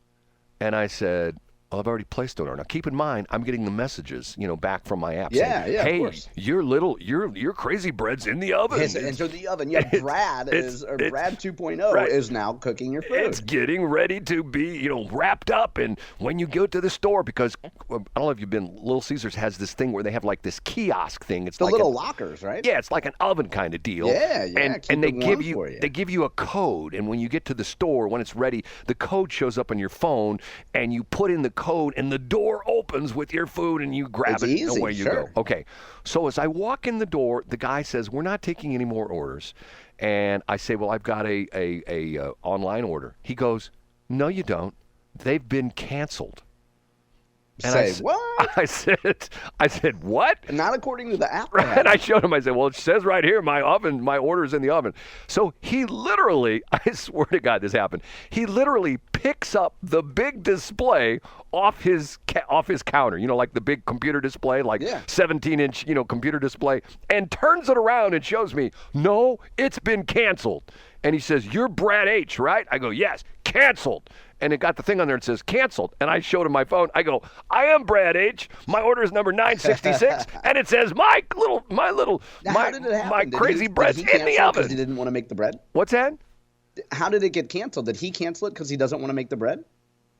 And I said, well, I've already placed an order. Now, keep in mind, I'm getting the messages, back from my app saying, hey,
of course.
your Crazy Bread's in the oven.
And so the oven, Brad 2.0 is now cooking your food.
It's getting ready to be, wrapped up. And when you go to the store, because I don't know if you've been, Little Caesars has this thing where they have like this kiosk thing. It's
the
like
little lockers, right?
Yeah, it's like an oven kind of deal.
Yeah.
And they give you a code, and when you get to the store, when it's ready, the code shows up on your phone, and you put in the code, and the door opens with your food, and you grab it, and away you go. Okay. So as I walk in the door, the guy says, we're not taking any more orders. And I say, well, I've got a online order. He goes, no, you don't. They've been canceled.
Say what?
I said, what?
Not according to the app.
Right, and I showed him. I said, well, it says right here, my order's in the oven. So he literally, I swear to God, this happened. He literally picks up the big display off his counter, like the big computer display, 17-inch, computer display, and turns it around and shows me, no, it's been canceled. And he says, you're Brad H., right? I go, yes, canceled. And it got the thing on there and says canceled. And I showed him my phone. I go, I am Brad H. My order is number 966, and it says my crazy bread's in the oven.
Because he didn't want to make the bread.
What's that?
How did it get canceled? Did he cancel it because he doesn't want to make the bread?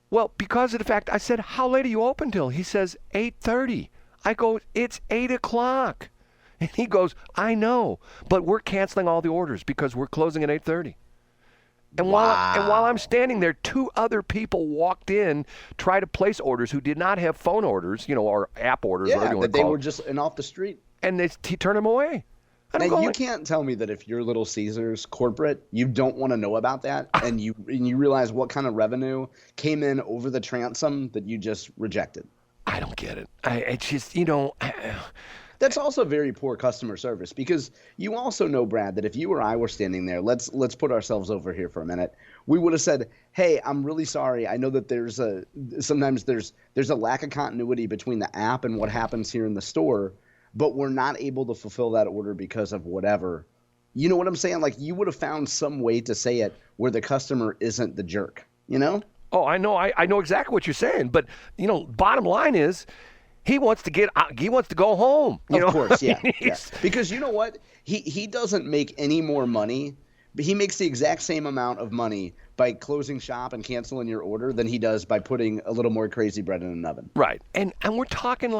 Well, because of the fact I said, how late are you open till? He says 8:30. I go, it's 8 o'clock. And he goes, I know, but we're canceling all the orders because we're closing at 8:30. And while I'm standing there, 2 other people walked in, tried to place orders who did not have phone orders, or app orders, whatever you want to call it.
They were just off the street.
And he turned them away.
Now, you can't tell me that if you're Little Caesars corporate, you don't want to know about that, and you realize what kind of revenue came in over the transom that you just rejected.
I don't get it. It's just,
That's also very poor customer service, because you also know, Brad, that if you or I were standing there, let's put ourselves over here for a minute. We would have said, "Hey, I'm really sorry. I know that sometimes there's a lack of continuity between the app and what happens here in the store, but we're not able to fulfill that order because of whatever." You know what I'm saying? Like, you would have found some way to say it where the customer isn't the jerk,
Oh, I know. I know exactly what you're saying. But, bottom line is, he wants to go home.
Of course, yeah. Because you know what? He doesn't make any more money. But he makes the exact same amount of money by closing shop and canceling your order than he does by putting a little more crazy bread in an oven.
Right. And we're talking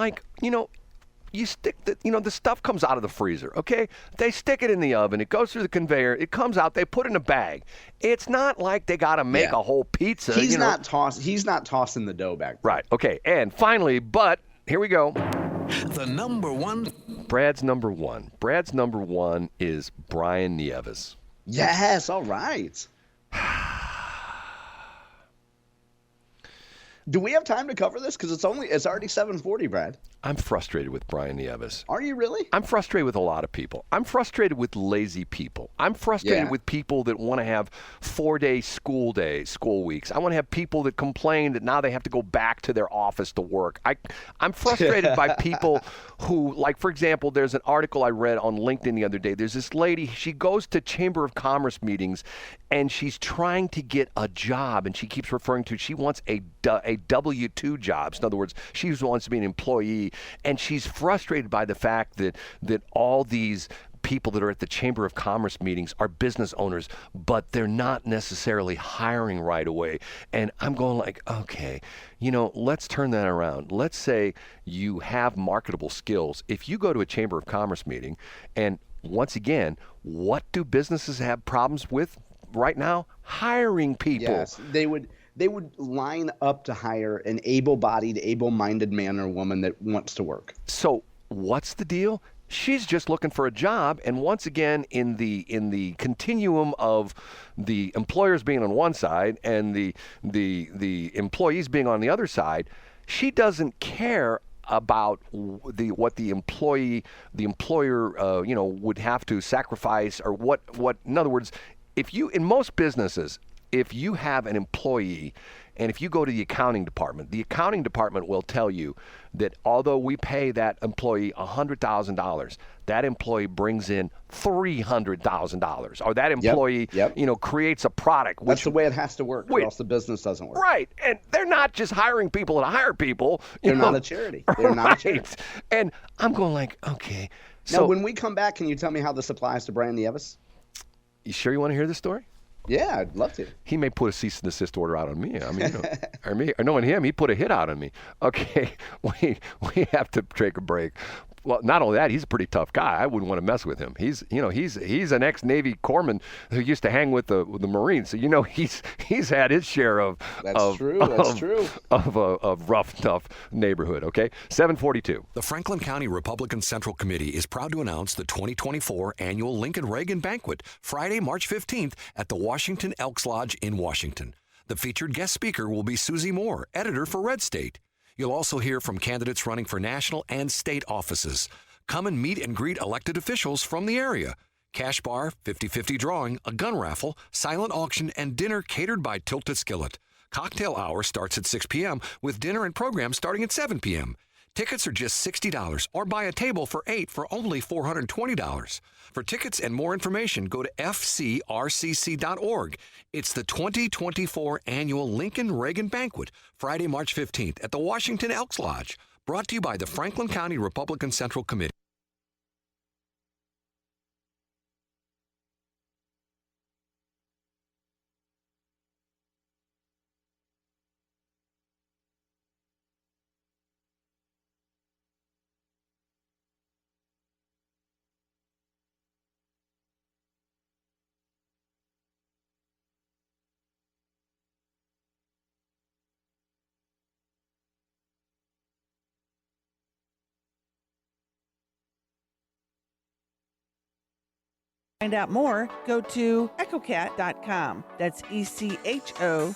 you stick the stuff comes out of the freezer, okay? They stick it in the oven. It goes through the conveyor. It comes out. They put it in a bag. It's not like they got to make a whole pizza.
He's not tossing the dough back.
Right. Okay. And finally, but here we go.
The number one.
Brad's number one is Brian Nieves.
Yes. All right. Do we have time to cover this? Because it's already 7:40, Brad.
I'm frustrated with Brian Nieves.
Are you really?
I'm frustrated with a lot of people. I'm frustrated with lazy people. I'm frustrated with people that want to have 4-day school weeks. I want to have people that complain that now they have to go back to their office to work. I'm frustrated by people who, like, for example, there's an article I read on LinkedIn the other day. There's this lady, she goes to Chamber of Commerce meetings, and she's trying to get a job, and she keeps referring to, she wants a W-2 job. In other words, she wants to be an employee, and she's frustrated by the fact that all these people that are at the Chamber of Commerce meetings are business owners, but they're not necessarily hiring right away. And I'm going like, okay, let's turn that around. Let's say you have marketable skills. If you go to a Chamber of Commerce meeting, and once again, what do businesses have problems with right now? Hiring people.
Yes, they would line up to hire an able-bodied, able-minded man or woman that wants to work.
So what's the deal? She's just looking for a job, and once again, in the continuum of the employers being on one side and the employees being on the other side, she doesn't care about what the employer would have to sacrifice, or what. In other words, in most businesses, if you have an employee, and if you go to the accounting department will tell you that although we pay that employee $100,000, that employee brings in $300,000, or that employee, creates a product.
That's the way it has to work, or else the business doesn't work.
Right, and they're not just hiring people to hire people.
They're not a charity. They're not a charity.
And I'm going like, okay.
Now, when we come back, can you tell me how this applies to Brian Nieves?
You sure you want to hear this story?
Yeah, I'd love to.
He may put a cease and desist order out on me. I mean, knowing him, he put a hit out on me. Okay, we have to take a break. Well, not only that, he's a pretty tough guy. I wouldn't want to mess with him. He's an ex-Navy corpsman who used to hang with the Marines. So he's had his share of rough, tough neighborhood. Okay, 7:42.
The Franklin County Republican Central Committee is proud to announce the 2024 annual Lincoln Reagan Banquet, Friday, March 15th at the Washington Elks Lodge in Washington. The featured guest speaker will be Susie Moore, editor for Red State. You'll also hear from candidates running for national and state offices. Come and meet and greet elected officials from the area. Cash bar, 50-50 drawing, a gun raffle, silent auction, and dinner catered by Tilted Skillet. Cocktail hour starts at 6 p.m. with dinner and program starting at 7 p.m. Tickets are just $60 or buy a table for 8 for only $420. For tickets and more information, go to fcrcc.org. It's the 2024 Annual Lincoln Reagan Banquet, Friday, March 15th at the Washington Elks Lodge. Brought to you by the Franklin County Republican Central Committee.
Find out more, go to echocat.com. That's ECHOCATT.com.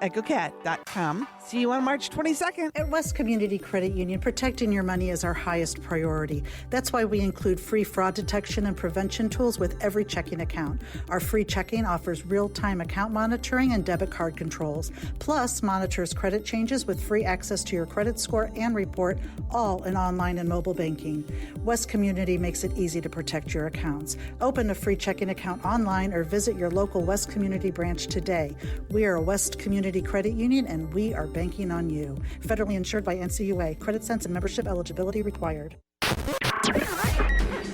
Echocat.com. See you on March 22nd.
At West Community Credit Union, protecting your money is our highest priority. That's why we include free fraud detection and prevention tools with every checking account. Our free checking offers real-time account monitoring and debit card controls, plus monitors credit changes with free access to your credit score and report, all in online and mobile banking. West Community makes it easy to protect your accounts. Open a free checking account online or visit your local West Community branch today. We are a West Community Credit Union, and we are banking on you. Federally insured by NCUA. Credit sense and membership eligibility required.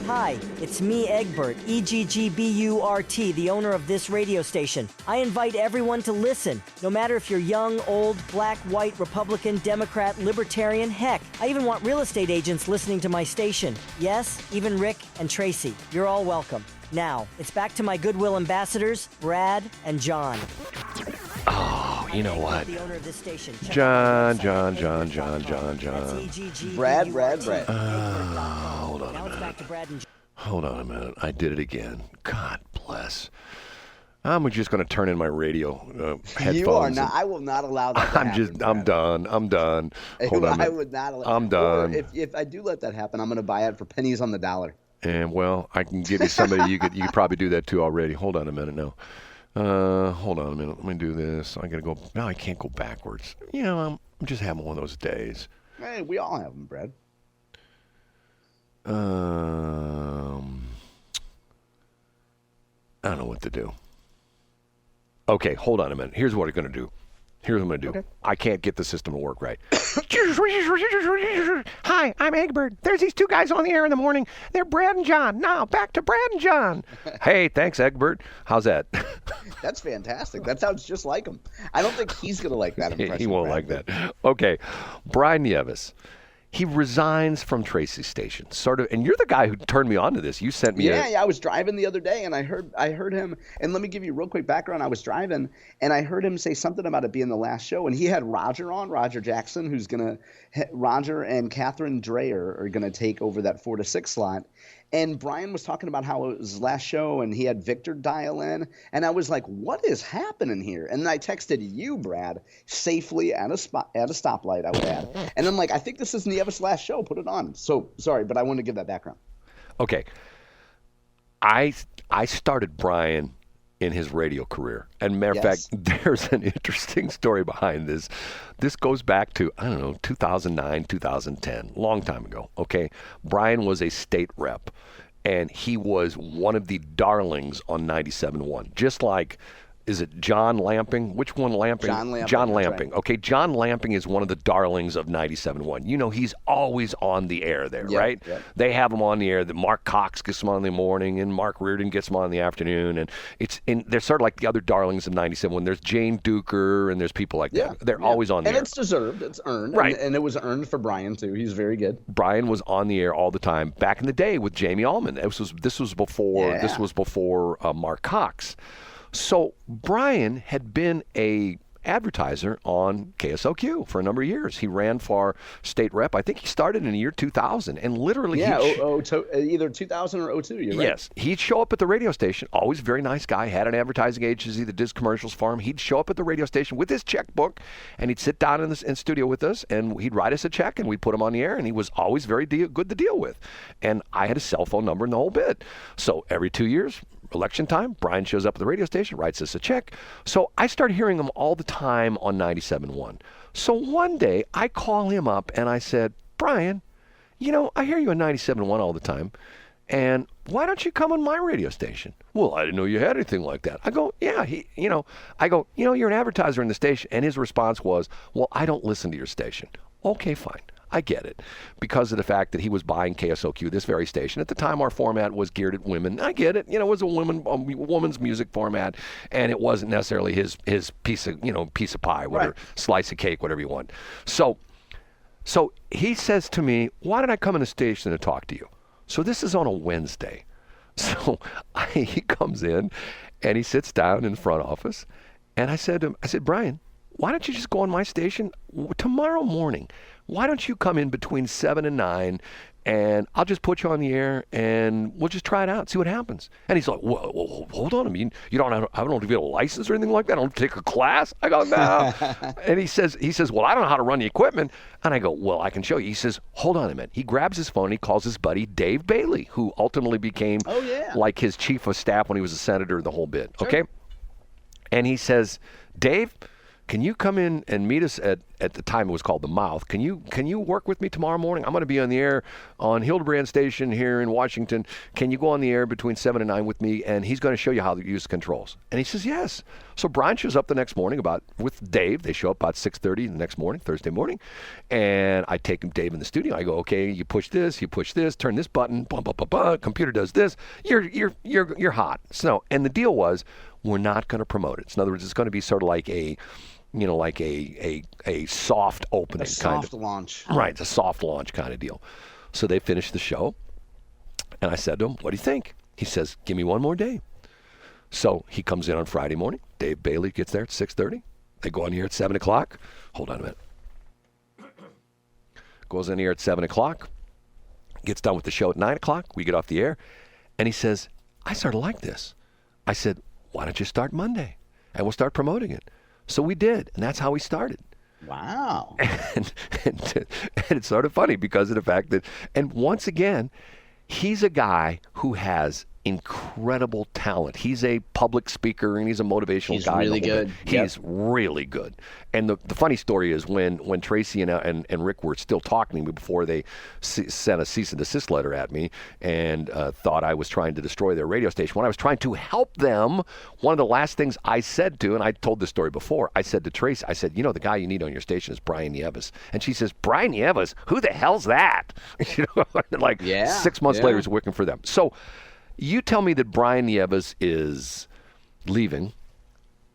Hi, it's me, Egbert, E-G-G-B-U-R-T, the owner of this radio station. I invite everyone to listen, no matter if you're young, old, black, white, Republican, Democrat, Libertarian, heck, I even want real estate agents listening to my station. Yes, even Rick and Tracy. You're all welcome. Now, it's back to my Goodwill ambassadors, Brad and John.
Oh, you know what?
The owner of this station.
John.
Brad.
Hold on a minute. Hold on a minute. I did it again. God bless. I'm just going to turn in my radio headphones.
You are not. I will not allow that to happen,
I'm done. Hold on a minute.
I would not allow.
I'm done.
Or if I do let that happen, I'm going to buy it for pennies on the dollar.
And, well, I can give you somebody you could probably do that too already. Hold on a minute now. Hold on a minute. Let me do this. I got to go. No, I can't go backwards. You know, I'm just having one of those days.
Hey, we all have them, Brad.
I don't know what to do. Okay, hold on a minute. Here's what I'm going to do. Okay. I can't get the system to work right. Hi, I'm Egbert. There's these two guys on the air in the morning. They're Brad and John. Now, back to Brad and John. Hey, thanks, Egbert. How's that?
That's fantastic. That sounds just like him. I don't think he's going to like that impression.
He won't
Brad.
like that. Okay, Brian Nieves. He resigns from Tracy's station, sort of, and you're the guy who turned me on to this. You sent me
Yeah, I was driving the other day, and I heard him, and let me give you a real quick background. I was driving, and I heard him say something about it being the last show, and he had Roger on, Roger Jackson, Roger and Catherine Dreyer are going to take over that 4 to 6 slot. And Brian was talking about how it was his last show, and he had Victor dial in. And I was like, what is happening here? And I texted you, Brad, safely at a stoplight, I would add. And I'm like, I think this is Nieves' last show. Put it on. So, sorry, but I wanted to give that background.
Okay. I started Brian in his radio career. And matter of fact, there's an interesting story behind this. This goes back to, 2009, 2010, long time ago, okay? Brian was a state rep, and he was one of the darlings on 97.1, just like, is it John Lamping? Which one Lamping?
John Lamping.
Right. Okay, John Lamping is one of the darlings of 97.1. You know, he's always on the air there, right? Yep. They have him on the air. Mark Cox gets him on in the morning, and Mark Reardon gets him on in the afternoon. And they're sort of like the other darlings of 97.1. There's Jane Duker, and there's people like that. They're always on the air.
And it's deserved. It's earned.
Right.
And it was earned for Brian, too. He's very good.
Brian was on the air all the time back in the day with Jamie Allman. This was before Mark Cox. So Brian had been a advertiser on KSOQ for a number of years. He ran for state rep. I think he started in the year 2000, and literally
either 2000 or 02. You're right.
Yes, he'd show up at the radio station. Always a very nice guy. Had an advertising agency that did commercials for him. He'd show up at the radio station with his checkbook, and he'd sit down in studio with us, and he'd write us a check, and we'd put him on the air. And he was always very good to deal with. And I had a cell phone number and the whole bit. So every 2 years, election time, Brian shows up at the radio station, writes us a check. So I started hearing him all the time on 97.1. So one day I call him up and I said, Brian, I hear you on 97.1 all the time. And why don't you come on my radio station? Well, I didn't know you had anything like that. I go, yeah, you're an advertiser in the station. And his response was, well, I don't listen to your station. Okay, fine. I get it, because of the fact that he was buying KSOQ, this very station. At the time, our format was geared at women. I get it. It was a woman's music format, and it wasn't necessarily his piece of pie, whatever, slice of cake, whatever you want. So he says to me, why don't I come in the station and talk to you? So this is on a Wednesday. So he comes in, and he sits down in the front office, and I said to him, Brian, why don't you just go on my station tomorrow morning? Why don't you come in between 7 and 9, and I'll just put you on the air, and we'll just try it out, see what happens. And he's like, well, hold on. I mean, I don't have to get a license or anything like that. I don't take a class. I go, no. And he says, well, I don't know how to run the equipment. And I go, well, I can show you. He says, hold on a minute. He grabs his phone. He calls his buddy Dave Bailey, who ultimately became like his chief of staff when he was a senator, the whole bit. Sure. Okay. And he says, Dave, can you come in and meet us at the time it was called The Mouth? Can you work with me tomorrow morning? I'm going to be on the air on Hildebrand Station here in Washington. Can you go on the air between 7 and 9 with me? And he's going to show you how to use the controls. And he says, yes. So Brian shows up the next morning with Dave. They show up about 6:30 the next morning, Thursday morning. And I take Dave in the studio. I go, okay, you push this, turn this button, blah, blah, blah, blah. Computer does this. You're hot. So, and the deal was, we're not going to promote it. So in other words, it's going to be sort of like a soft opening,
a soft launch.
Right, it's a soft launch kind of deal. So they finished the show, and I said to him, what do you think? He says, give me one more day. So he comes in on Friday morning. Dave Bailey gets there at 6:30. They go on here at 7 o'clock. Hold on a minute. Goes in here at 7 o'clock. Gets done with the show at 9 o'clock. We get off the air. And he says, I sort of like this. I said, why don't you start Monday? And we'll start promoting it. So we did, and that's how we started.
Wow.
And it's sort of funny because of the fact that, and once again, he's a guy who has incredible talent. He's a public speaker, and he's a motivational guy.
He's really good.
He's really good. And the funny story is when Tracy and Rick were still talking to me before they sent a cease and desist letter at me and thought I was trying to destroy their radio station. When I was trying to help them, one of the last things I said to, and I told this story before, I said to Tracy, I said, the guy you need on your station is Brian Nieves. And she says, Brian Nieves? Who the hell's that? 6 months later, he's working for them. So you tell me that Brian Nieves is leaving.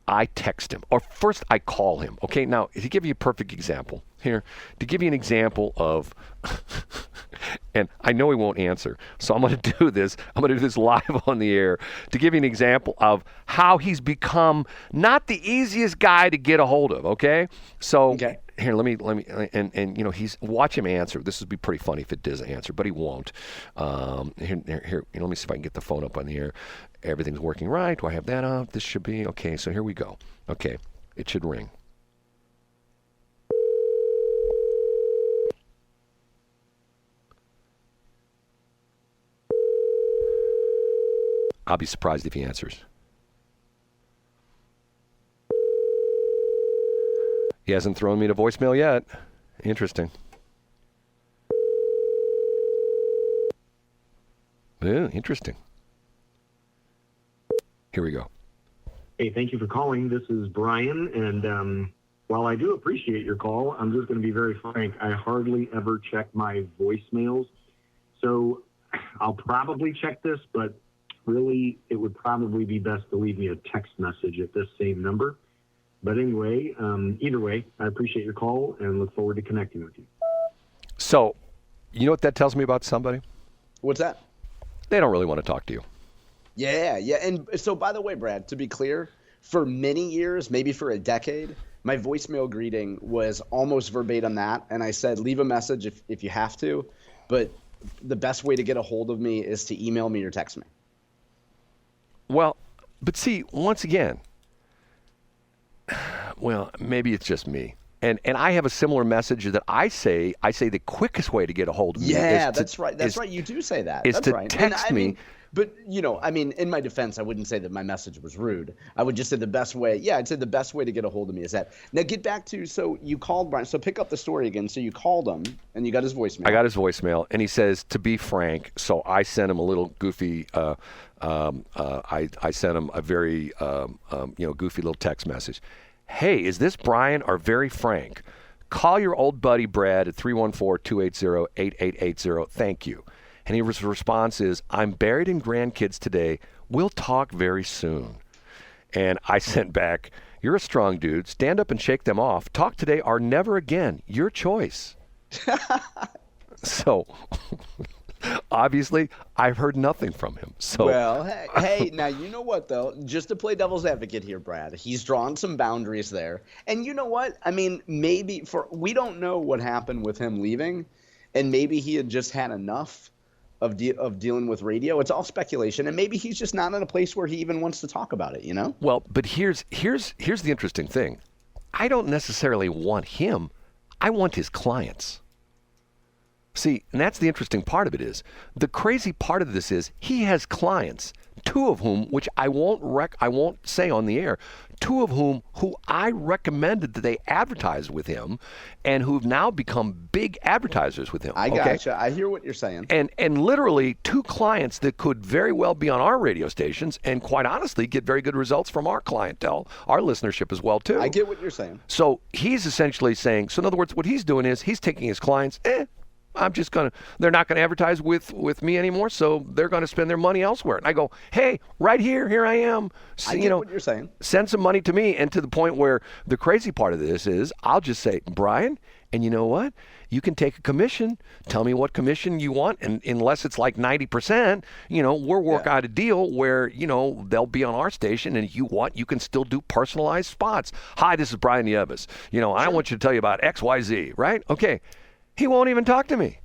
I text him. Or first I call him. Okay, now, to give you a perfect example here, to give you an example of, and I know he won't answer, so I'm going to do this. I'm going to do this live on the air to give you an example of how he's become not the easiest guy to get a hold of, okay? So here, let me, and he's, watch him answer. This would be pretty funny if it does answer, but he won't. Here, let me see if I can get the phone up on the air. Everything's working right. Do I have that up? This should be, okay, so here we go. Okay, it should ring. I'll be surprised if he answers. He hasn't thrown me to voicemail yet. Interesting. Yeah, interesting. Here we go.
Hey, thank you for calling. This is Brian, and while I do appreciate your call, I'm just going to be very frank. I hardly ever check my voicemails, so I'll probably check this, but really, it would probably be best to leave me a text message at this same number. But anyway, either way, I appreciate your call and look forward to connecting with you.
So, you know what that tells me about somebody?
What's that?
They don't really want to talk to you.
Yeah. And so, by the way, Brad, to be clear, for many years, maybe for a decade, my voicemail greeting was almost verbatim that. And I said, leave a message if you have to, but the best way to get a hold of me is to email me or text me.
Well, but see, once again, well, maybe it's just me. And I have a similar message that I say the quickest way to get a hold of me
Yeah,
is to,
that's right. That's right. You do say that.
Is
that's
to
right.
text me.
But, in my defense, I wouldn't say that my message was rude. I would just say the best way. Yeah, I'd say the best way to get a hold of me is that. Now, get back to, so you called Brian. So pick up the story again. So you called him, and you got his voicemail.
I got his voicemail, and he says, to be frank, so I sent him a little goofy, I sent him a very, goofy little text message. Hey, is this Brian or Very Frank? Call your old buddy Brad at 314-280-8880. Thank you. And his response is, I'm buried in grandkids today. We'll talk very soon. And I sent back, you're a strong dude. Stand up and shake them off. Talk today or never again. Your choice. So, obviously, I've heard nothing from him. So,
well, hey, now you know what, though? Just to play devil's advocate here, Brad, he's drawn some boundaries there. And you know what? I mean, maybe we don't know what happened with him leaving, and maybe he had just had enough of dealing with radio. It's all speculation, and maybe he's just not in a place where he even wants to talk about it, Well,
but here's the interesting thing. I don't necessarily want him. I want his clients. See, and that's the interesting part of it is, the crazy part of this is he has clients, two of whom, which I won't say on the air, two of whom who I recommended that they advertise with him and who've now become big advertisers with him.
I gotcha. I hear what you're saying.
And literally two clients that could very well be on our radio stations and quite honestly get very good results from our clientele, our listenership as well too.
I get what you're saying.
So he's essentially saying, so in other words, what he's doing is he's taking his clients, they're not going to advertise with me anymore, so they're going to spend their money elsewhere. And I go, hey, right here I am. So,
I get what you're saying. Send
some money to me. And to the point where the crazy part of this is I'll just say, Brian, and you know what? You can take a commission. Tell me what commission you want. And unless it's like 90%, we'll work out a deal where, they'll be on our station. And if you want, you can still do personalized spots. Hi, this is Brian Nieves. I want you to tell you about XYZ, right? Okay. He won't even talk to me.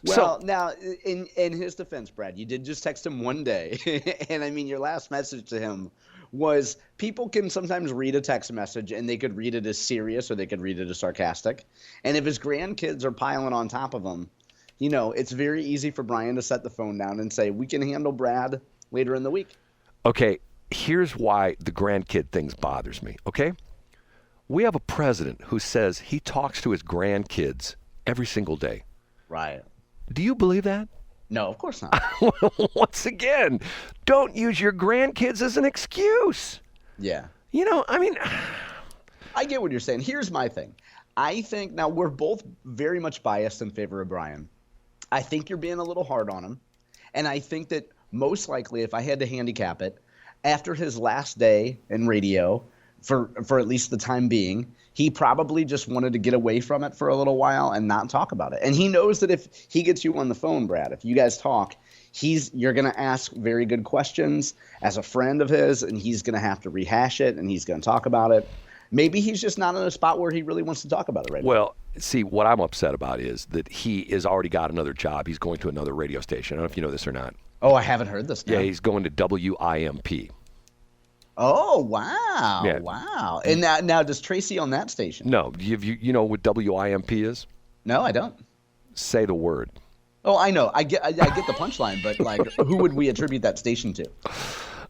Well, now, in his defense, Brad, you did just text him one day. And, your last message to him was people can sometimes read a text message and they could read it as serious or they could read it as sarcastic. And if his grandkids are piling on top of him, it's very easy for Brian to set the phone down and say, we can handle Brad later in the week.
Okay, here's why the grandkid thing bothers me, okay? We have a president who says he talks to his grandkids every single day.
Right.
Do you believe that?
No, of course not.
Once again, don't use your grandkids as an excuse.
Yeah.
I
get what you're saying. Here's my thing. I think now we're both very much biased in favor of Brian. I think you're being a little hard on him. And I think that most likely, if I had to handicap it, after his last day in radio, for at least the time being, he probably just wanted to get away from it for a little while and not talk about it. And he knows that if he gets you on the phone, Brad, if you guys talk, you're going to ask very good questions as a friend of his, and he's going to have to rehash it, and he's going to talk about it. Maybe he's just not in a spot where he really wants to talk about it right now.
Well, see, what I'm upset about is that he has already got another job. He's going to another radio station. I don't know if you know this or not.
Oh, I haven't heard this now.
Yeah, he's going to WIMP.
Oh, wow.
Yeah.
Wow. And now does Tracy on that station?
No. You know what WIMP is?
No, I don't.
Say the word.
Oh, I know. I get the punchline, but who would we attribute that station to?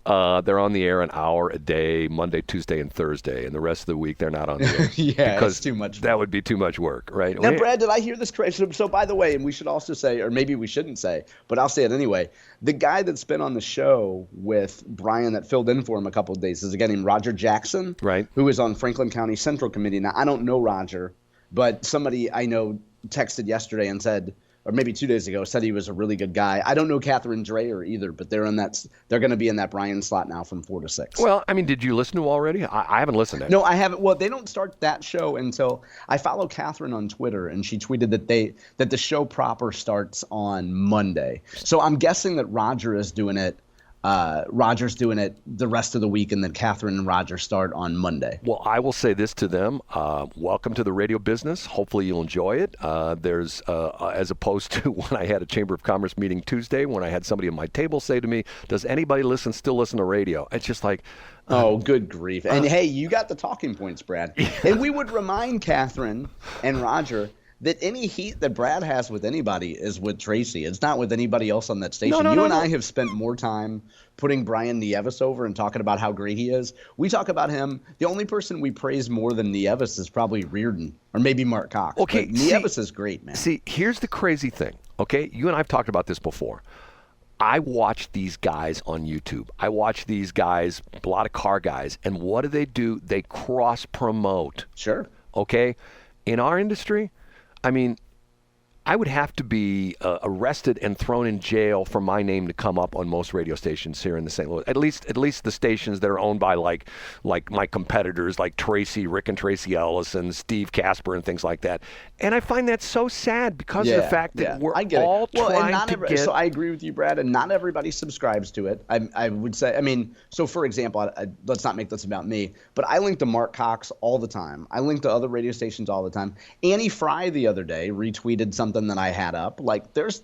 They're on the air an hour a day, Monday, Tuesday, and Thursday, and the rest of the week they're not on the air.
Yeah,
because
it's too much.
That would be too much work, right?
Now, Brad, did I hear this correct? So, by the way, and we should also say, or maybe we shouldn't say, but I'll say it anyway. The guy that's been on the show with Brian that filled in for him a couple of days is a guy named Roger Jackson,
right?
Who is on Franklin County Central Committee. Now, I don't know Roger, but somebody I know texted yesterday and said, or maybe 2 days ago, said he was a really good guy. I don't know Catherine Dreyer either, but they're going to be in that Brian slot now from 4 to 6.
Well, did you listen to already? I haven't listened to it.
No, I haven't. Well, they don't start that show until I follow Catherine on Twitter, and she tweeted that the show proper starts on Monday. So I'm guessing that Roger is doing it Roger's doing it the rest of the week, and then Catherine and Roger start on Monday.
Well, I will say this to them. Welcome to the radio business. Hopefully you'll enjoy it. There's, as opposed to when I had a Chamber of Commerce meeting Tuesday, when I had somebody at my table say to me, does anybody still listen to radio? It's just like,
oh, good grief. And hey, you got the talking points, Brad. Yeah. And we would remind Catherine and Roger that any heat that Brad has with anybody is with Tracy. It's not with anybody else on that station. You and I have spent more time putting Brian Nieves over and talking about how great he is. We talk about him. The only person we praise more than Nieves is probably Reardon or maybe Mark Cox.
Okay,
but Nieves is great, man.
See, here's the crazy thing, okay? You and I have talked about this before. I watch these guys on YouTube. I watch these guys, a lot of car guys, and what do? They cross-promote.
Sure.
Okay? In our industry, I mean, I would have to be arrested and thrown in jail for my name to come up on most radio stations here in the St. Louis. At least the stations that are owned by like my competitors, like Rick and Tracy Ellis and Steve Casper and things like that. And I find that so sad because of the fact that we're all trying to get.
So I agree with you, Brad, and not everybody subscribes to it. I would say, I mean, so for example, let's not make this about me, but I link to Mark Cox all the time. I link to other radio stations all the time. Annie Fry the other day retweeted something that I had up. Like there's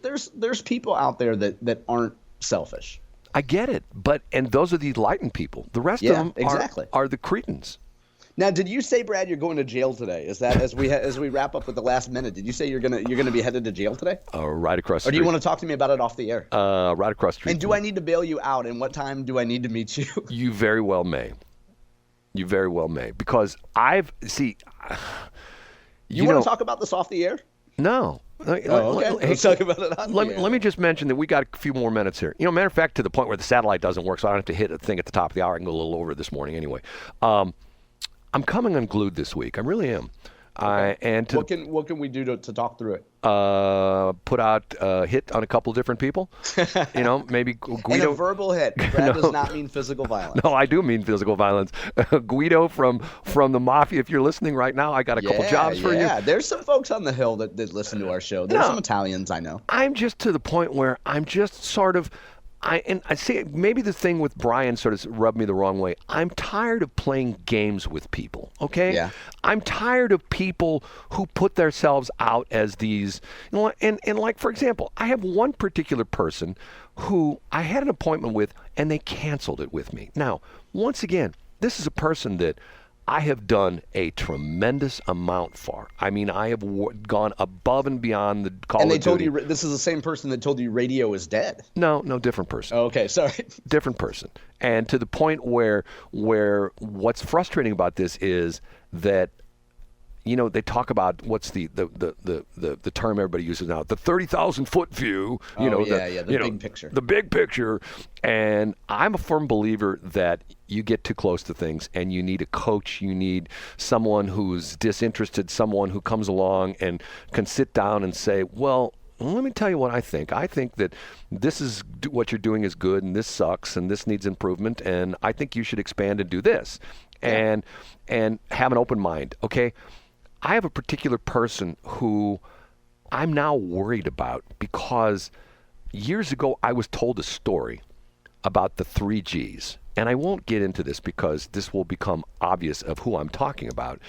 people out there that aren't selfish.
I get it, and those are the enlightened people. The rest of them are the cretins.
Now, did you say, Brad, you're going to jail today? Is that as we wrap up with the last minute? Did you say you're gonna be headed to jail today?
Right across the
street.
street.
Or do you want to talk to me about it off the air?
Right across the street.
And do I need to bail you out? And what time do I need to meet you?
You very well may. You very well may, because you
want to talk about this off the air?
No.
Okay. Let's talk about it on the air.
Let me just mention that we got a few more minutes here. Matter of fact, to the point where the satellite doesn't work, so I don't have to hit a thing at the top of the hour. I can go a little over this morning anyway. I'm coming unglued this week. I really am.
Okay. What can we do to talk through it?
Put out hit on a couple of different people. Maybe Guido.
And a verbal hit. Brad does not mean physical violence.
No, I do mean physical violence. Guido from the Mafia. If you're listening right now, I got a couple jobs for you.
Yeah, there's some folks on the Hill that listen to our show. There's some Italians I know.
I'm just to the point where I'm just sort of. I see maybe the thing with Brian sort of rubbed me the wrong way. I'm tired of playing games with people, okay?
Yeah.
I'm tired of people who put themselves out as these, and like, for example, I have one particular person who I had an appointment with, and they canceled it with me. Now, once again, this is a person that I have done a tremendous amount for. I mean, I have gone above and beyond the Call of Duty.
And they told you this is the same person that told you radio is dead.
No, different person.
Oh, okay, sorry.
Different person. And to the point where what's frustrating about this is that they talk about what's the term everybody uses now, the 30,000-foot view.
The big picture.
The big picture. And I'm a firm believer that you get too close to things, and you need a coach. You need someone who's disinterested, someone who comes along and can sit down and say, well, let me tell you what I think. I think that this is what you're doing is good, and this sucks, and this needs improvement, and I think you should expand and do this, and have an open mind. Okay. I have a particular person who I'm now worried about because years ago I was told a story about the 3 Gs. And I won't get into this because this will become obvious of who I'm talking about.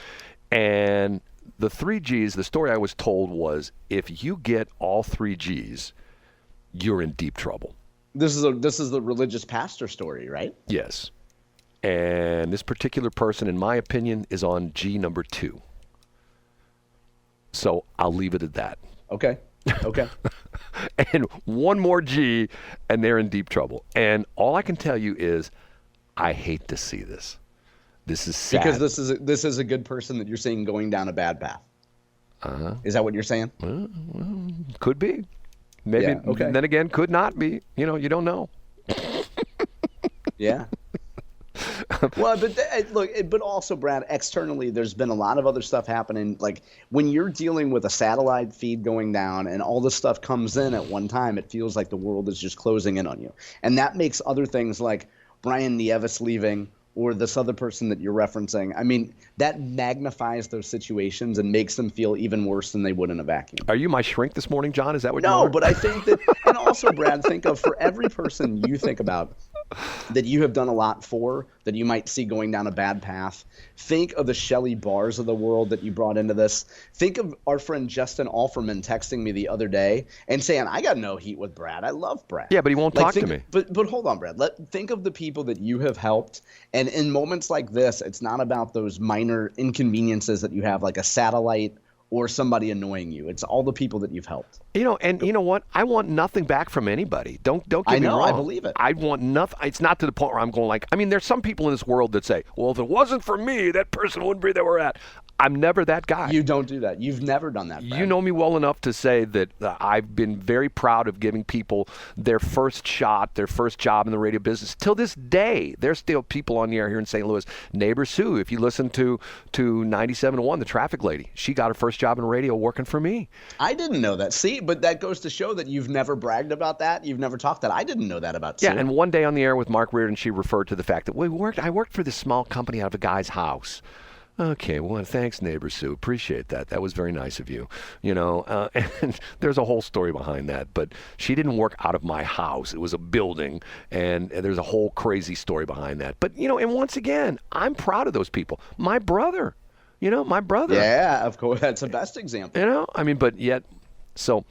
And the 3 Gs, the story I was told was, if you get all 3 Gs, you're in deep trouble.
This is the religious pastor story, right?
Yes. And this particular person, in my opinion, is on G number 2. So I'll leave it at that.
Okay.
And one more G, and they're in deep trouble. And all I can tell you is, I hate to see this. This is sad.
Because this is a good person that you're seeing going down a bad path. Uh-huh. Is that what you're saying?
Well, could be. Maybe. Yeah, okay. Then again, could not be. You don't know.
Yeah. Well, but also, Brad, externally, there's been a lot of other stuff happening. Like when you're dealing with a satellite feed going down and all this stuff comes in at one time, it feels like the world is just closing in on you. And that makes other things like Brian Nieves leaving or this other person that you're referencing. I mean, that magnifies those situations and makes them feel even worse than they would in a vacuum.
Are you my shrink this morning, John? Is that what you are?
No, but I think that – and also, Brad, think of for every person you think about that you have done a lot for, that you might see going down a bad path. Think of the Shelley Bars of the world that you brought into this. Think of our friend Justin Alferman texting me the other day and saying, I got no heat with Brad. I love Brad.
Yeah, but he won't talk to me.
But hold on, Brad. Think of the people that you have helped. And in moments like this, it's not about those minor inconveniences that you have, like a satellite or somebody annoying you. It's all the people that you've helped.
You know, and you know what? I want nothing back from anybody. Don't get me wrong.
I believe it.
I want nothing. It's not to the point where I'm going like, I mean, there's some people in this world that say, well, if it wasn't for me, that person wouldn't be there we're at. I'm never that guy.
You don't do that. You've never done that, Brad.
You know me well enough to say that I've been very proud of giving people their first shot, their first job in the radio business. Till this day, there's still people on the air here in St. Louis. Neighbor Sue, if you listen to 97.1, the traffic lady, she got her first job in radio working for me.
I didn't know that. See, but that goes to show that you've never bragged about that. You've never talked that. I didn't know that about Sue.
Yeah, and one day on the air with Mark Reardon, she referred to the fact that I worked for this small company out of a guy's house. Okay, well, thanks, Neighbor Sue. Appreciate that. That was very nice of you. You know, and there's a whole story behind that. But she didn't work out of my house. It was a building, and there's a whole crazy story behind that. But, you know, and once again, I'm proud of those people. My brother.
Yeah, of course. That's the best example.
You know, I mean, but yet, so.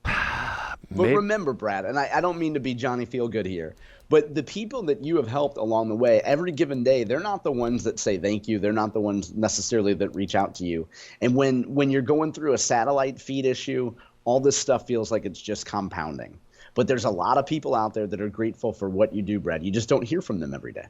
But remember, Brad, and I don't mean to be Johnny Feelgood here, but the people that you have helped along the way, every given day, they're not the ones that say thank you. They're not the ones necessarily that reach out to you. And when you're going through a satellite feed issue, all this stuff feels like it's just compounding. But there's a lot of people out there that are grateful for what you do, Brad. You just don't hear from them every day.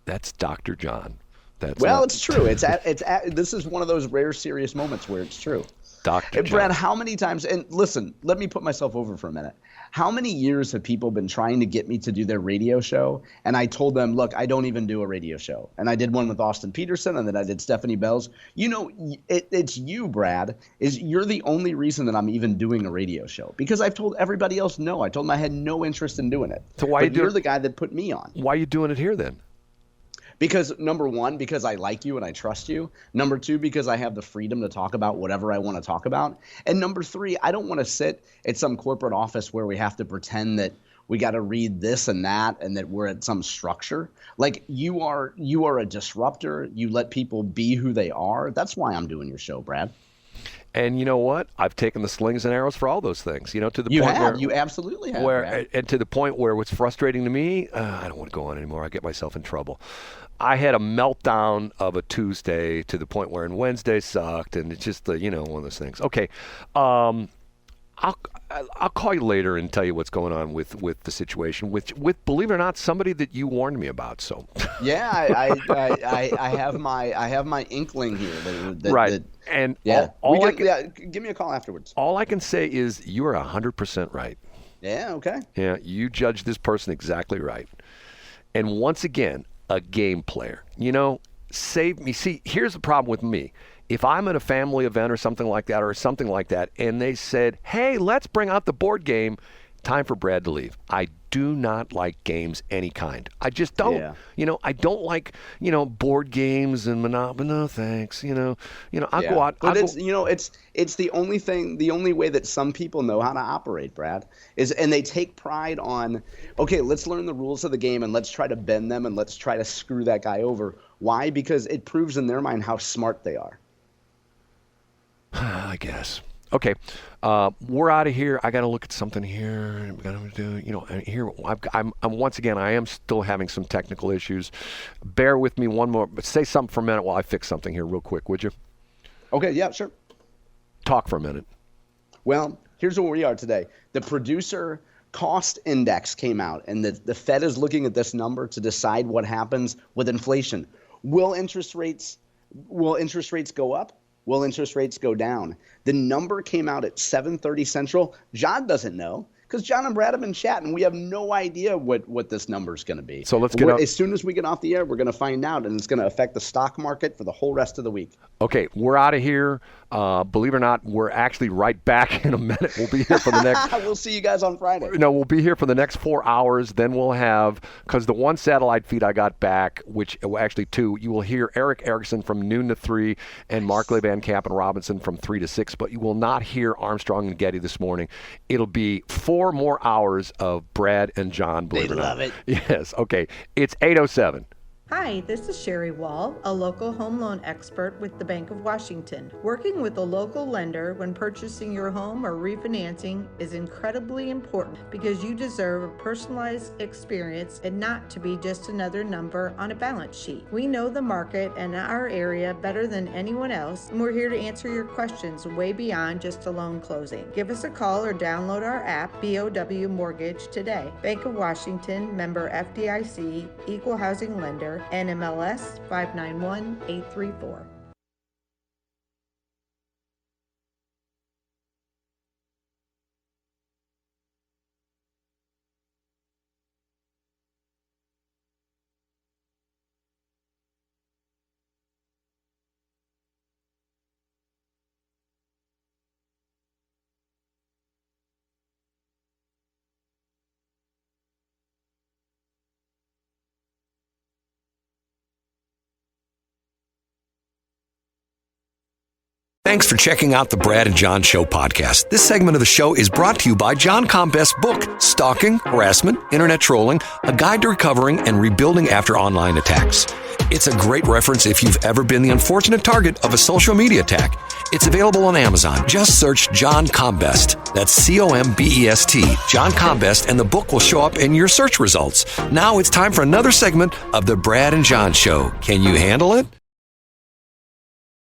That's Dr. John.
It's true. This is one of those rare, serious moments where it's true.
Dr. John.
Brad, how many times, and listen, let me put myself over for a minute. How many years have people been trying to get me to do their radio show? And I told them, look, I don't even do a radio show. And I did one with Austin Peterson, and then I did Stephanie Bells. You know, it's you, Brad, you're the only reason that I'm even doing a radio show. Because I've told everybody else no. I told them I had no interest in doing it.
So
you're the guy that put me on.
Why are you doing it here then?
Because number one, because I like you and I trust you. Number two, because I have the freedom to talk about whatever I want to talk about. And number three, I don't want to sit at some corporate office where we have to pretend that we got to read this and that and that we're at some structure. Like you are a disruptor. You let people be who they are. That's why I'm doing your show, Brad.
And you know what? I've taken the slings and arrows for all those things. You know, to the point where
you absolutely have.
And to the point where what's frustrating to me, I don't want to go on anymore. I get myself in trouble. I had a meltdown of a Tuesday to the point where Wednesday sucked, and it's just one of those things. Okay, I'll call you later and tell you what's going on with the situation with believe it or not, somebody that you warned me about. So
yeah, I have my inkling here.
Right. And
yeah, give me a call afterwards.
All I can say is you are 100% right.
Yeah. Okay.
Yeah, you judged this person exactly right. And once again, a game player. You know, save me. See, here's the problem with me. If I'm at a family event or something like that, and they said, hey, let's bring out the board game, time for Brad to leave. I do not like games any kind. I just don't.
Yeah.
You know, I don't like, board games and Monopoly. No, thanks. I'll go out.
But it's the only way that some people know how to operate, Brad, and they take pride on, okay, let's learn the rules of the game and let's try to bend them and let's try to screw that guy over. Why? Because it proves in their mind how smart they are.
I guess. Okay, we're out of here. I got to look at something here. We got to do, here. I'm once again. I am still having some technical issues. Bear with me one more. But say something for a minute while I fix something here, real quick, would you?
Okay. Yeah. Sure.
Talk for a minute.
Well, here's where we are today. The producer cost index came out, and the Fed is looking at this number to decide what happens with inflation. Will interest rates go up? Will interest rates go down? The number came out at 7:30 Central. John doesn't know because John and Brad have been chatting. We have no idea what this number is going to be.
So let's get
as soon as we get off the air, we're going to find out, and it's going to affect the stock market for the whole rest of the week.
Okay, we're out of here. Believe it or not, we're actually right back in a minute. We'll be here for the next.
We'll see you guys on Friday.
No, we'll be here for the next 4 hours. Then we'll have, because the one satellite feed I got back, which actually two, you will hear Eric Erickson from noon to 3 and Mark Van Camp and Robinson from 3 to 6. But you will not hear Armstrong and Getty this morning. It'll be 4 more hours of Brad and John. Believe it or not.
Love it.
Yes. Okay. It's 8:07.
Hi, this is Sherry Wall, a local home loan expert with the Bank of Washington. Working with a local lender when purchasing your home or refinancing is incredibly important because you deserve a personalized experience and not to be just another number on a balance sheet. We know the market and our area better than anyone else, and we're here to answer your questions way beyond just a loan closing. Give us a call or download our app, BOW Mortgage, today. Bank of Washington, member FDIC, equal housing lender, NMLS 591834.
Thanks for checking out the Brad and John Show podcast. This segment of the show is brought to you by John Combest's book, Stalking, Harassment, Internet Trolling, A Guide to Recovering and Rebuilding After Online Attacks. It's a great reference if you've ever been the unfortunate target of a social media attack. It's available on Amazon. Just search John Combest. That's Combest, John Combest, and the book will show up in your search results. Now it's time for another segment of the Brad and John Show. Can you handle it?